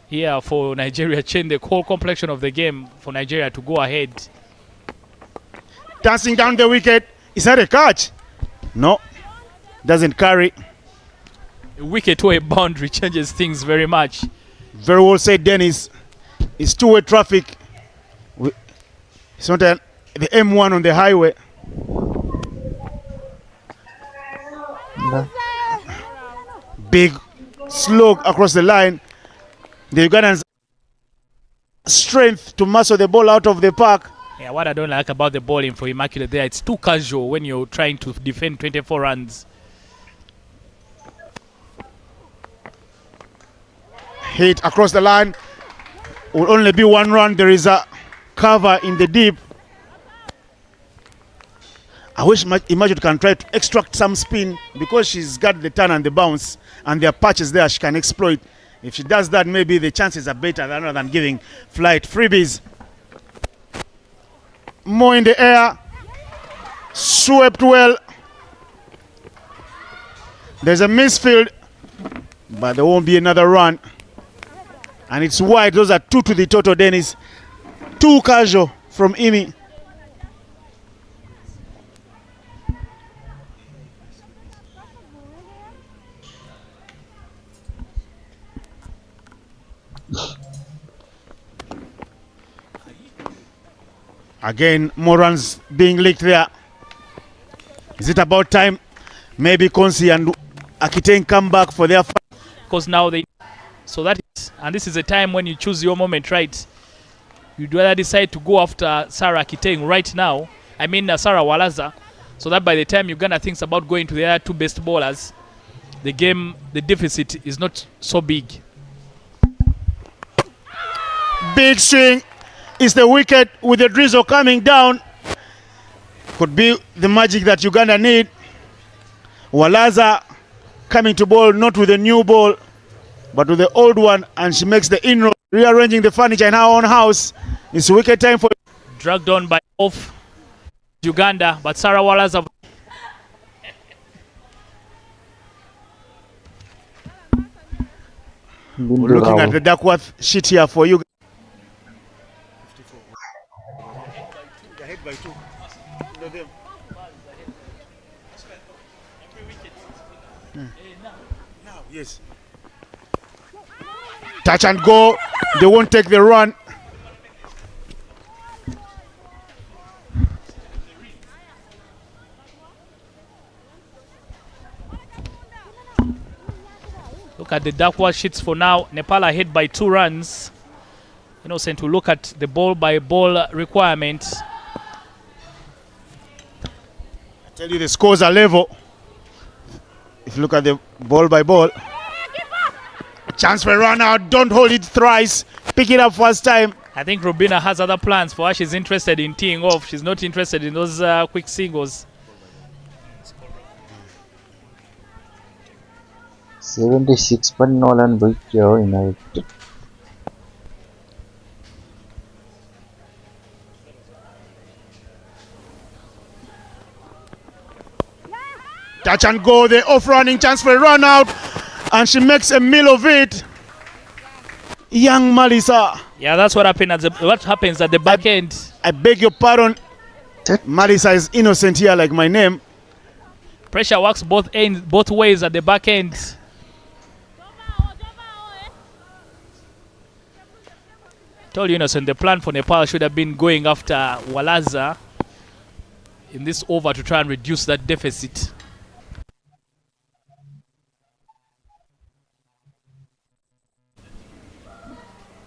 here for Nigeria changed the whole complexion of the game for Nigeria to go ahead. Dancing down the wicket. Is that a catch? No. Doesn't carry. A wicket to a boundary changes things very much. Very well said, Dennis. It's two-way traffic. It's not the M1 on the highway. No. Big slog across the line. The Ugandans strength to muscle the ball out of the park. Yeah, what I don't like about the bowling for Immaculate there, it's too casual when you're trying to defend 24 runs. Hit across the line. Will only be one run. There is a cover in the deep. I wish Immaculate can try to extract some spin because she's got the turn and the bounce and there are patches there she can exploit. If she does that, maybe the chances are better rather than giving flight freebies. More in the air. Swept well. There's a misfield, but there won't be another run. And it's wide. Those are 2 to the total, Dennis. 2 casual from Imi. Again, more runs being leaked there. Is it about time? Maybe Konsi and Akiteng come back for their fight. Because now they... So that is... And this is a time when you choose your moment, right? You'd rather decide to go after Sarah Akiteng right now. I mean Sarah Walaza. So that by the time Uganda thinks about going to the other 2 best bowlers, the deficit is not so big. Big swing is the wicket with the drizzle coming down. Could be the magic that Uganda need. Walaza coming to ball, not with a new ball, but with the old one, and she makes the inroad, rearranging the furniture in her own house. It's wicket time for... Dragged on by off Uganda, but Sarah Walaza. We're looking at the Duckworth sheet here for you. Yes. Touch and go. They won't take the run. Look at the Duckworth sheets for now. Nepal ahead by 2 runs. Innocent to look at the ball by ball requirements. I tell you, the scores are level. If you look at the ball by ball. Chance for a run out. Don't hold it thrice. Pick it up first time. I think Robina has other plans for her. She's interested in teeing off. She's not interested in those quick singles. 76 पनि नलन भइक्यो इनहाइट. Touch and go. The off running chance for a run out. And she makes a meal of it. Young Malisa. Yeah, that's what happens at the back end. I beg your pardon. Malisa is innocent here, like my name. Pressure works both ways at the back end. Told you, Innocent, the plan for Nepal should have been going after Walaza in this over to try and reduce that deficit.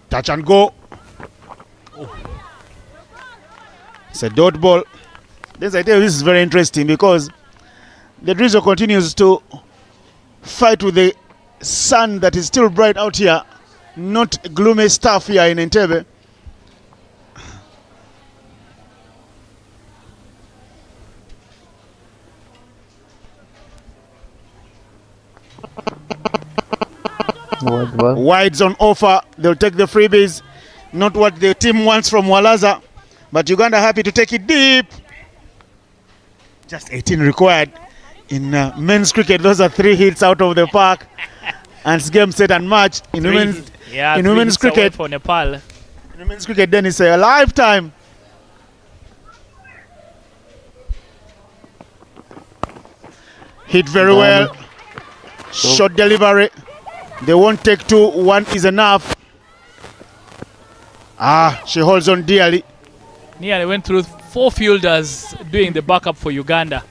Touch and go. Oh. It's a dot ball. This is very interesting because the drizzle continues to fight with the sun that is still bright out here. Not gloomy stuff here in Entebbe. Wides on offer. They'll take the freebies. Not what the team wants from Walaza. But Uganda happy to take it deep. Just 18 required. In men's cricket, those are 3 hits out of the park. And it's game, set and match. In women's cricket, for Nepal. In women's cricket, then it's a lifetime. Hit very well. Short delivery. They won't take 2. 1 is enough. She holds on dearly. Nearly went through 4 fielders doing the backup for Uganda.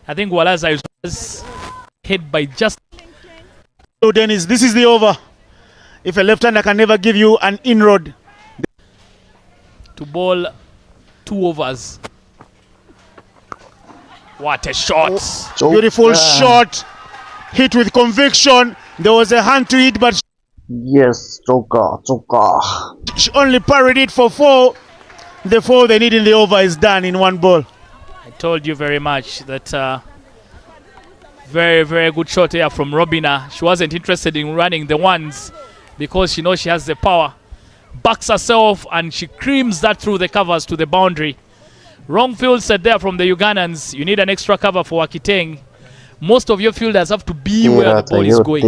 I think Walaza is hit by just... So Dennis, this is the over. If a left-hander can never give you an inroad. To bowl 2 overs. What a shot. Beautiful shot. Hit with conviction. There was a hand to it, but... Yes, choka. She only parried it for 4. The 4 they need in the over is done in 1 ball. I told you very much that very, very good shot here from Robina. She wasn't interested in running the ones because she knows she has the power. Backs herself and she creams that through the covers to the boundary. Wrong field set there from the Ugandans. You need an extra cover for Wakiteng. Most of your fielders have to be where the ball is going.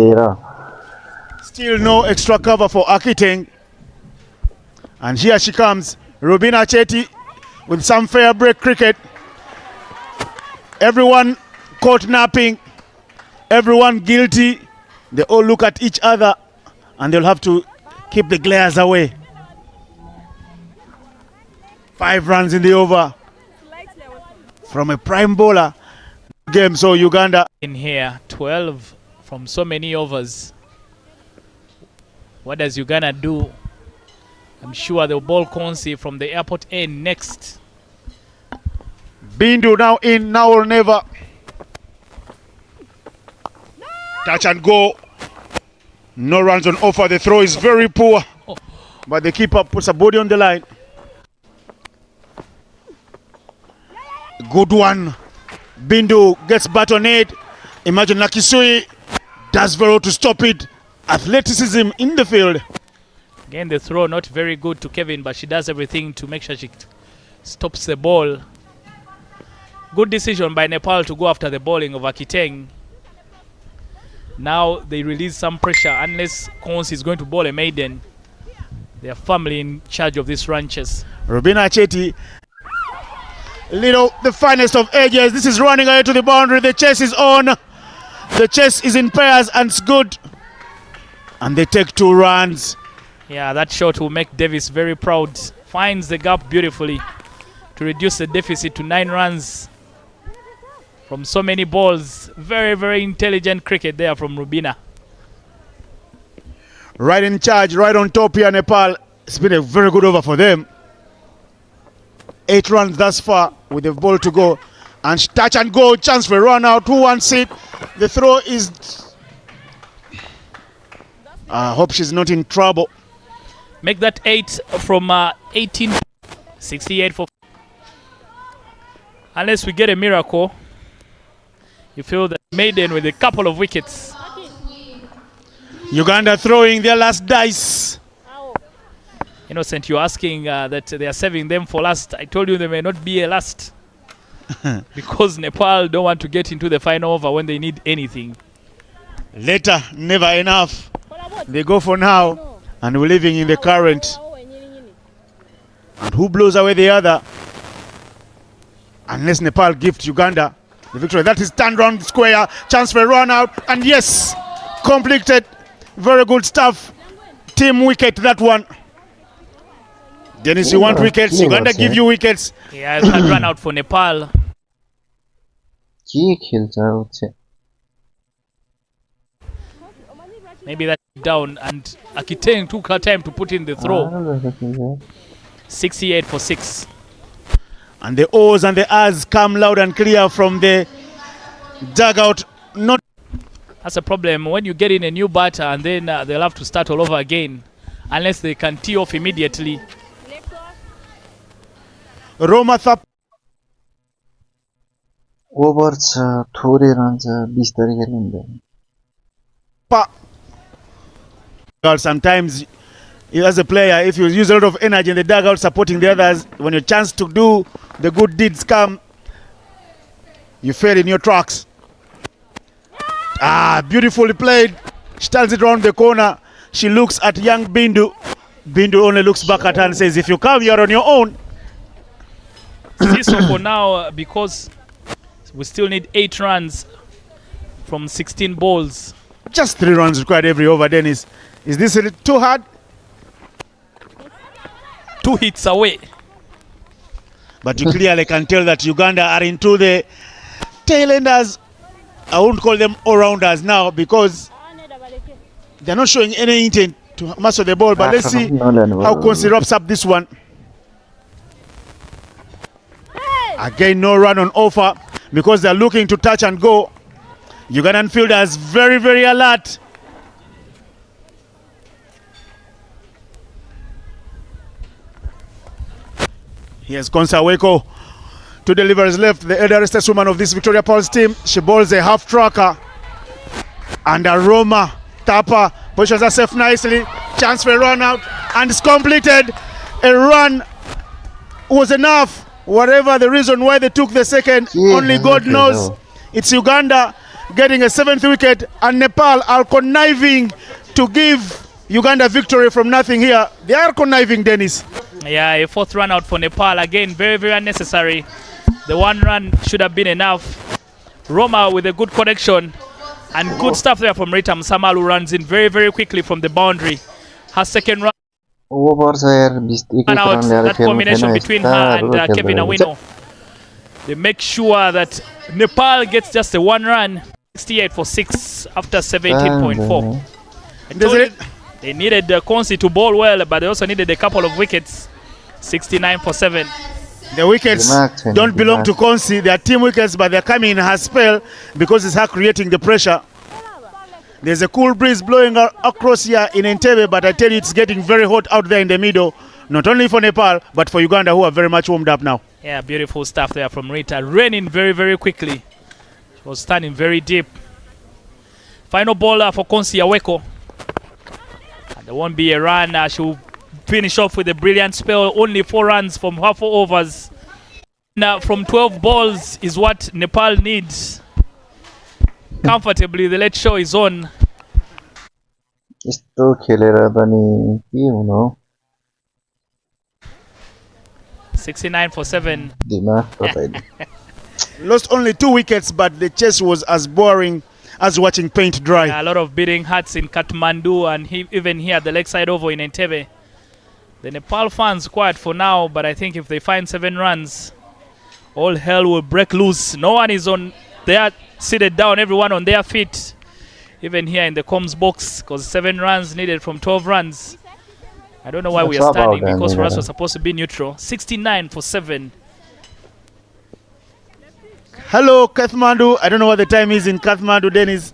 Still no extra cover for Akiteng. And here she comes. Rubina Chetty with some fair break cricket. Everyone caught napping. Everyone guilty. They all look at each other and they'll have to keep the glares away. 5 runs in the over from a prime bowler. Game, so Uganda in here, 12 from so many overs. What does Uganda do? I'm sure they'll ball Konsi from the airport end next. Bindu now in, now or never. Touch and go. No runs on offer. The throw is very poor. But the keeper puts a body on the line. Good one. Bindu gets baton aid. Imagine Nakisui does very well to stop it. Athleticism in the field. Again, the throw not very good to Kevin, but she does everything to make sure she stops the ball. Good decision by Nepal to go after the bowling of Akiteng. Now they release some pressure. Unless Kons is going to bowl a maiden, they are firmly in charge of these ranches. Rubina Chetty, the finest of ages. This is running away to the boundary. The chase is on. The chase is in pairs and it's good. And they take 2 runs. Yeah, that shot will make Davis very proud. Finds the gap beautifully to reduce the deficit to 9 runs from so many balls. Very, very intelligent cricket there from Rubina. Right in charge, right on top here, Nepal. It's been a very good over for them. 8 runs thus far with the ball to go. And touch and go, chance for a run out. Who wants it? The throw is... I hope she's not in trouble. Make that 8 from 18. 68 for... Unless we get a miracle, you feel that maiden with a couple of wickets. Uganda throwing their last dice. Innocent, you're asking that they are saving them for last. I told you they may not be a last. Because Nepal don't want to get into the final over when they need anything. Later, never enough. They go for now. And we're living in the current. And who blows away the other? Unless Nepal gives Uganda the victory. That is turned round square. Chance for a run out. And yes, completed. Very good stuff. Team wicket, that one. Dennis, you want wickets? Uganda give you wickets. Yeah, it had run out for Nepal. Maybe that down, and Akiteng took her time to put in the throw. 68 for 6. And the O's and the R's come loud and clear from the dugout. Not. That's a problem when you get in a new batter and then they'll have to start all over again unless they can tee off immediately. Roma Thap. Over छ थोरै run छ 20 तरिकाले हुँदैन. Sometimes as a player, if you use a lot of energy in the dugout supporting the others, when your chance to do the good deeds come, you fail in your tracks. Beautifully played. She turns it around the corner. She looks at young Bindu. Bindu only looks back at her and says, if you come, you're on your own. So for now, because we still need 8 runs from 16 balls. Just 3 runs required every over, Dennis. Is this too hard? 2 hits away. But you clearly can tell that Uganda are into the tail-enders. I won't call them all-rounders now because they're not showing any intent to master the ball. But let's see how Konsi wraps up this one. Again, no run on offer because they're looking to touch and go. Ugandan fielders very, very alert. Here's Konsa Weko to deliver his left, the elder stateswoman of this Victoria Pulse team. She bowls a half tracker. And Roma Tapa positions herself nicely. Chance for a run out. And it's completed. A run was enough. Whatever the reason why they took the second, only God knows. It's Uganda getting a 7th wicket, and Nepal are conniving to give Uganda victory from nothing here. They are conniving, Dennis. Yeah, a 4th run out for Nepal. Again, very, very unnecessary. The 1 run should have been enough. Roma with a good connection and good stuff there from Rita Msamalu, who runs in very, very quickly from the boundary. Her second run. That combination between her and Kevin Awino. They make sure that Nepal gets just a 1 run. 68 for 6 after 17.4. I told you they needed Konsi to bowl well, but they also needed a couple of wickets. 69 for 7. The wickets don't belong to Konsi. They are team wickets, but they're coming in her spell because it's her creating the pressure. There's a cool breeze blowing across here in Entebbe, but I tell you, it's getting very hot out there in the middle. Not only for Nepal, but for Uganda, who are very much warmed up now. Yeah, beautiful stuff there from Rita. Raining very, very quickly. She was standing very deep. Final ball for Konsi Aweko. And there won't be a run. She'll finish off with a brilliant spell. Only 4 runs from her 4 overs. Now, from 12 balls is what Nepal needs. Comfortably, the late show is on. यस्तो खेलेर पनि के हुनु हो 69 for 7. दिमाग तपाईले Lost only 2 wickets, but the chase was as boring as watching paint dry. A lot of beating hearts in Kathmandu and even here at the lakeside oval in Entebbe. The Nepal fans quiet for now, but I think if they find 7 runs, all hell will break loose. No one is on there seated down, everyone on their feet. Even here in the comms box, because 7 runs needed from 12 runs. I don't know why we are standing, because for us we're supposed to be neutral. 69 for 7. Hello, Kathmandu. I don't know what the time is in Kathmandu, Dennis.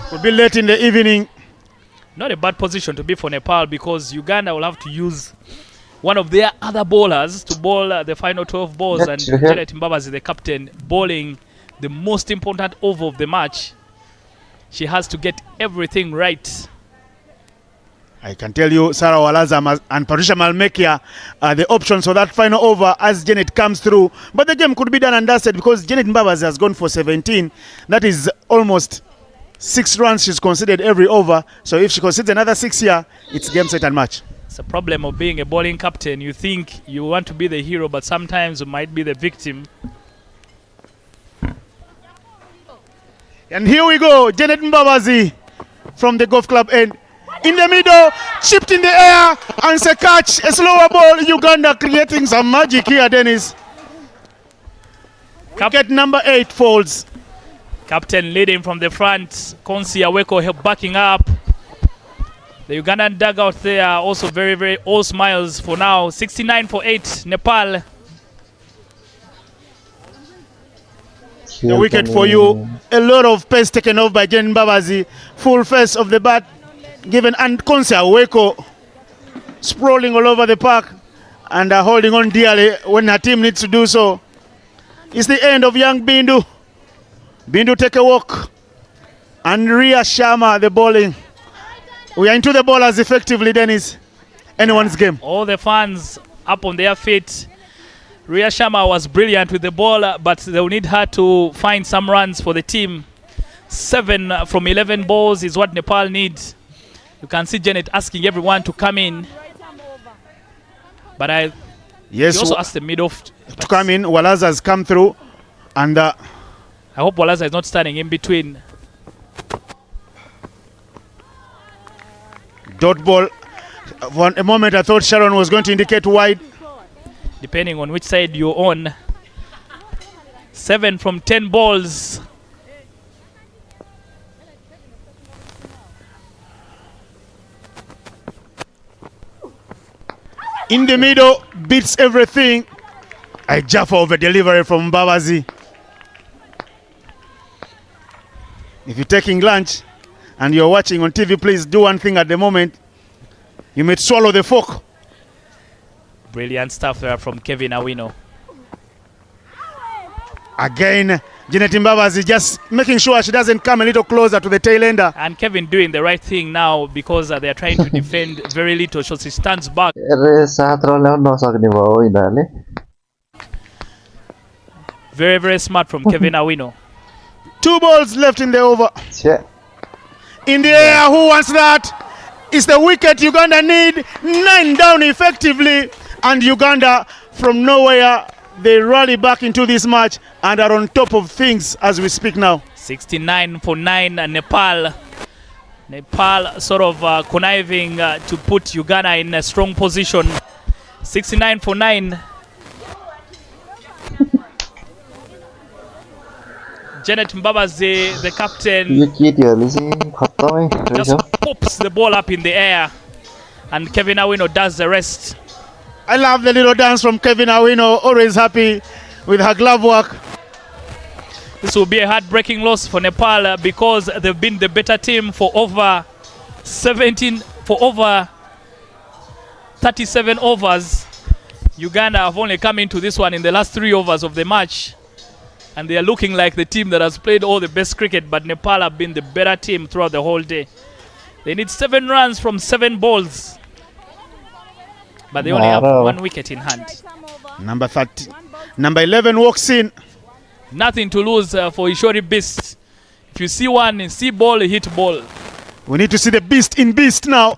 Could be late in the evening. Not a bad position to be for Nepal, because Uganda will have to use one of their other bowlers to bowl the final 12 balls. And Janet Mbabazi, the captain, bowling the most important over of the match. She has to get everything right. I can tell you, Sarah Walaza and Patricia Malmekia are the options for that final over as Janet comes through. But the game could be done and dusted because Janet Mbabazi has gone for 17. That is almost 6 runs she's considered every over. So if she concedes another 6 here, it's game, set and match. It's a problem of being a bowling captain. You think you want to be the hero, but sometimes you might be the victim. And here we go, Janet Mbabazi from the golf club end. In the middle, chipped in the air, and it's a catch, a slower ball. Uganda creating some magic here, Dennis. Wicket number 8 folds. Captain leading from the front. Konsi Aweko backing up. The Ugandan dugout there also very, very all smiles for now. 69 for 8, Nepal. The wicket for you. A lot of pace taken off by Janet Mbabazi. Full face of the bat given, and Konsi Aweko sprawling all over the park and holding on dearly when her team needs to do so. It's the end of young Bindu. Bindu take a walk. And Ria Sharma the bowling. We are into the bowlers effectively, Dennis. Anyone's game. All the fans up on their feet. Ria Sharma was brilliant with the ball, but they'll need her to find some runs for the team. 7 from 11 balls is what Nepal needs. You can see Janet asking everyone to come in. But yes, also asked the mid-off to come in. Walaza has come through. And I hope Walaza is not standing in between. Dot ball. For a moment I thought Sharon was going to indicate wide. Depending on which side you're on. 7 from 10 balls. In the middle, beats everything. A jaffa of a delivery from Mbabazi. If you're taking lunch and you're watching on TV, please do one thing at the moment. You may swallow the fork. Brilliant stuff there from Kevin Awino. Again, Janet Mbabazi just making sure she doesn't come a little closer to the tail ender. And Kevin doing the right thing now because they're trying to defend very little, so she stands back. Very, very smart from Kevin Awino. 2 balls left in the over. Yeah. In the air, who wants that? It's the wicket Uganda need. 9 down effectively. And Uganda from nowhere, they rally back into this match and are on top of things as we speak now. 69 for 9, Nepal. Nepal sort of conniving to put Uganda in a strong position. 69 for 9. Janet Mbabazi, the captain, just pops the ball up in the air. And Kevin Awino does the rest. I love the little dance from Kevin Awino, always happy with her glove work. This will be a heartbreaking loss for Nepal because they've been the better team for over 37 overs. Uganda have only come into this one in the last 3 overs of the match, and they are looking like the team that has played all the best cricket, but Nepal have been the better team throughout the whole day. They need 7 runs from 7 balls, but they only have 1 wicket in hand. Number 11 walks in. Nothing to lose for Ishori Beast. If you see one, see ball, hit ball. We need to see the beast in beast now.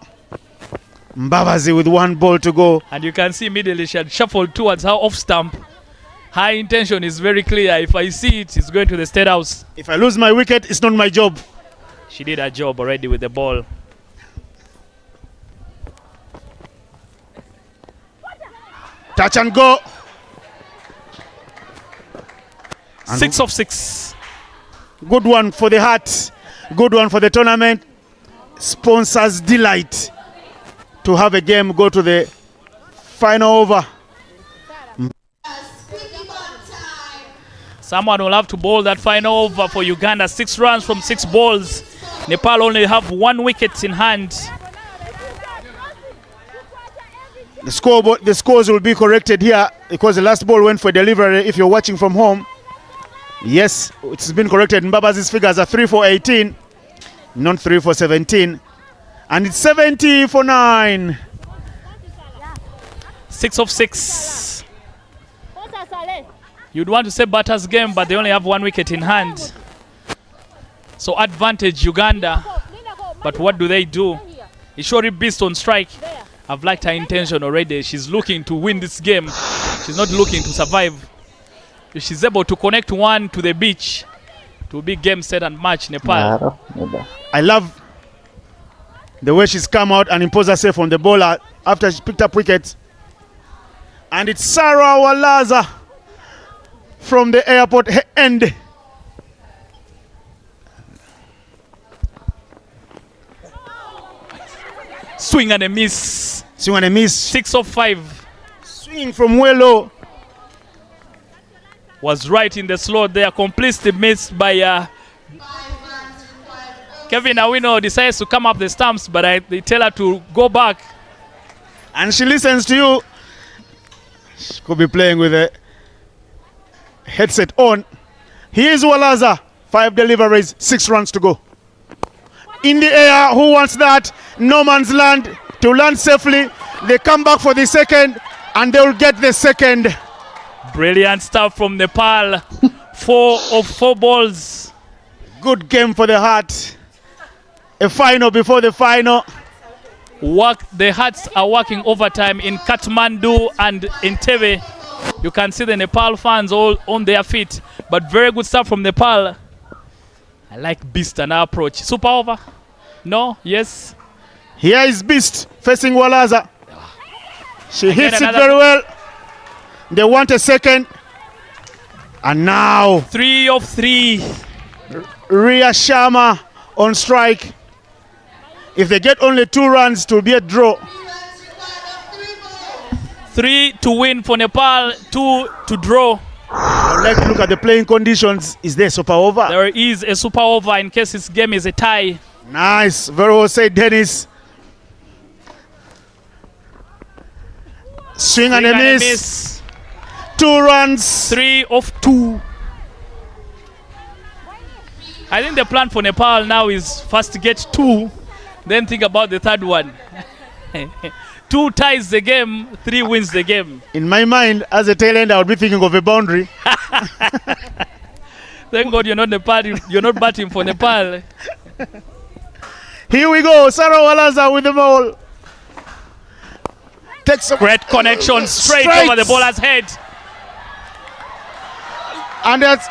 Mbabazi with 1 ball to go. And you can see immediately she had shuffled towards her off stump. Her intention is very clear. If I see it, it's going to the State House. If I lose my wicket, it's not my job. She did her job already with the ball. Touch and go. 6 of 6. Good one for the heart. Good one for the tournament. Sponsors delight to have a game go to the final over. Someone will have to bowl that final over for Uganda. 6 runs from 6 balls. Nepal only have 1 wicket in hand. The scores will be corrected here because the last ball went for delivery. If you're watching from home, yes, it's been corrected. Mbabazi's figures are 3 for 18, not 3 for 17. And it's 70 for 9. 6 of 6. You'd want to say Bata's game, but they only have 1 wicket in hand. So advantage Uganda. But what do they do? Ishori Beast on strike. I've liked her intention already. She's looking to win this game. She's not looking to survive. If she's able to connect 1 to the beach, it will be game, set and match Nepal. I love the way she's come out and imposed herself on the bowler after she picked up wickets. And it's Sarah Walaza from the airport end. Swing and a miss. Swing and a miss. 6 of 5. Swing from well low. Was right in the slot there. Completes the miss by Kevin Awino. Decides to come up the stumps, but they tell her to go back. And she listens to you. She could be playing with a headset on. Here's Walaza. 5 deliveries, 6 runs to go. In the air, who wants that? No man's land to land safely. They come back for the second, and they will get the second. Brilliant stuff from Nepal. 4 of 4 balls. Good game for the Heart. A final before the final. The Hearts are working overtime in Kathmandu and in Entebbe. You can see the Nepal fans all on their feet. But very good stuff from Nepal. I like Beast and her approach. Super over? No? Yes? Here is Beast facing Walaza. She Again, hits it very well. They want a second. And now 3 of 3. Ria Sharma on strike. If they get only 2 runs, it will be a draw. 3 to win for Nepal, 2 to draw. I would like to look at the playing conditions. Is there super over? There is a super over in case this game is a tie. Nice. Very well said, Dennis. Swing and a miss. 2 runs. 3 of 2. I think the plan for Nepal now is first to get 2, then think about the third one. 2 ties the game, 3 wins the game. In my mind, as a tail end, I would be thinking of a boundary. Thank God you're not batting for Nepal. Here we go. Sarah Walaza with the ball. Takes a great connection straight over the bowler's head. And that's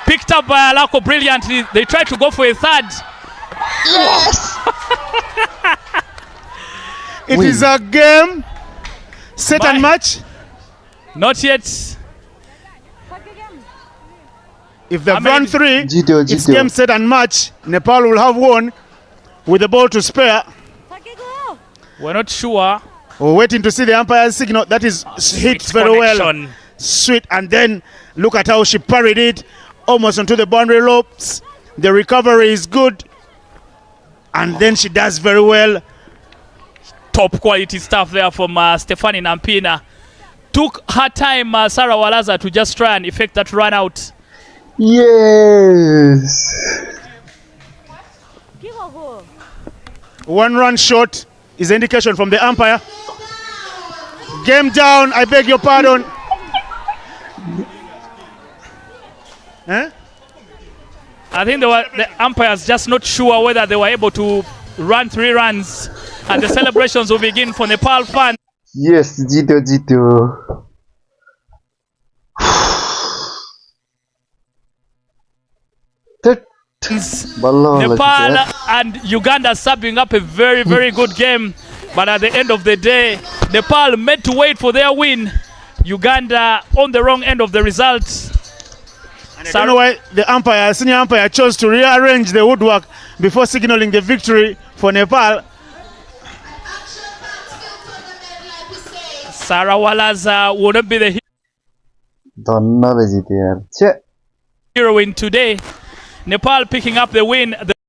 picked up by Alako brilliantly. They tried to go for a third. Yes! It is a game, set and match. Not yet. If they've run 3, it's game, set and match. Nepal will have won with the ball to spare. We're not sure. We're waiting to see the umpire's signal. That is hit very well. sweet, and then look at how she parried it almost onto the boundary ropes. The recovery is good, and then she does very well. Top quality stuff there from Stephanie Nampina. Took her time, Sarah Walaza, to just try and effect that run out. Yes. One run short is the indication from the umpire. Game down, I beg your pardon. I think the umpires just not sure whether they were able to run 3 runs, and the celebrations will begin for Nepal fans. Yes, Jito. Nepal and Uganda subbing up a very, very good game. But at the end of the day, Nepal meant to wait for their win. Uganda on the wrong end of the results. And I don't know why the senior umpire chose to rearrange the woodwork before signaling the victory for Nepal. Sarah Walaza would not be the heroine today. Nepal picking up the win.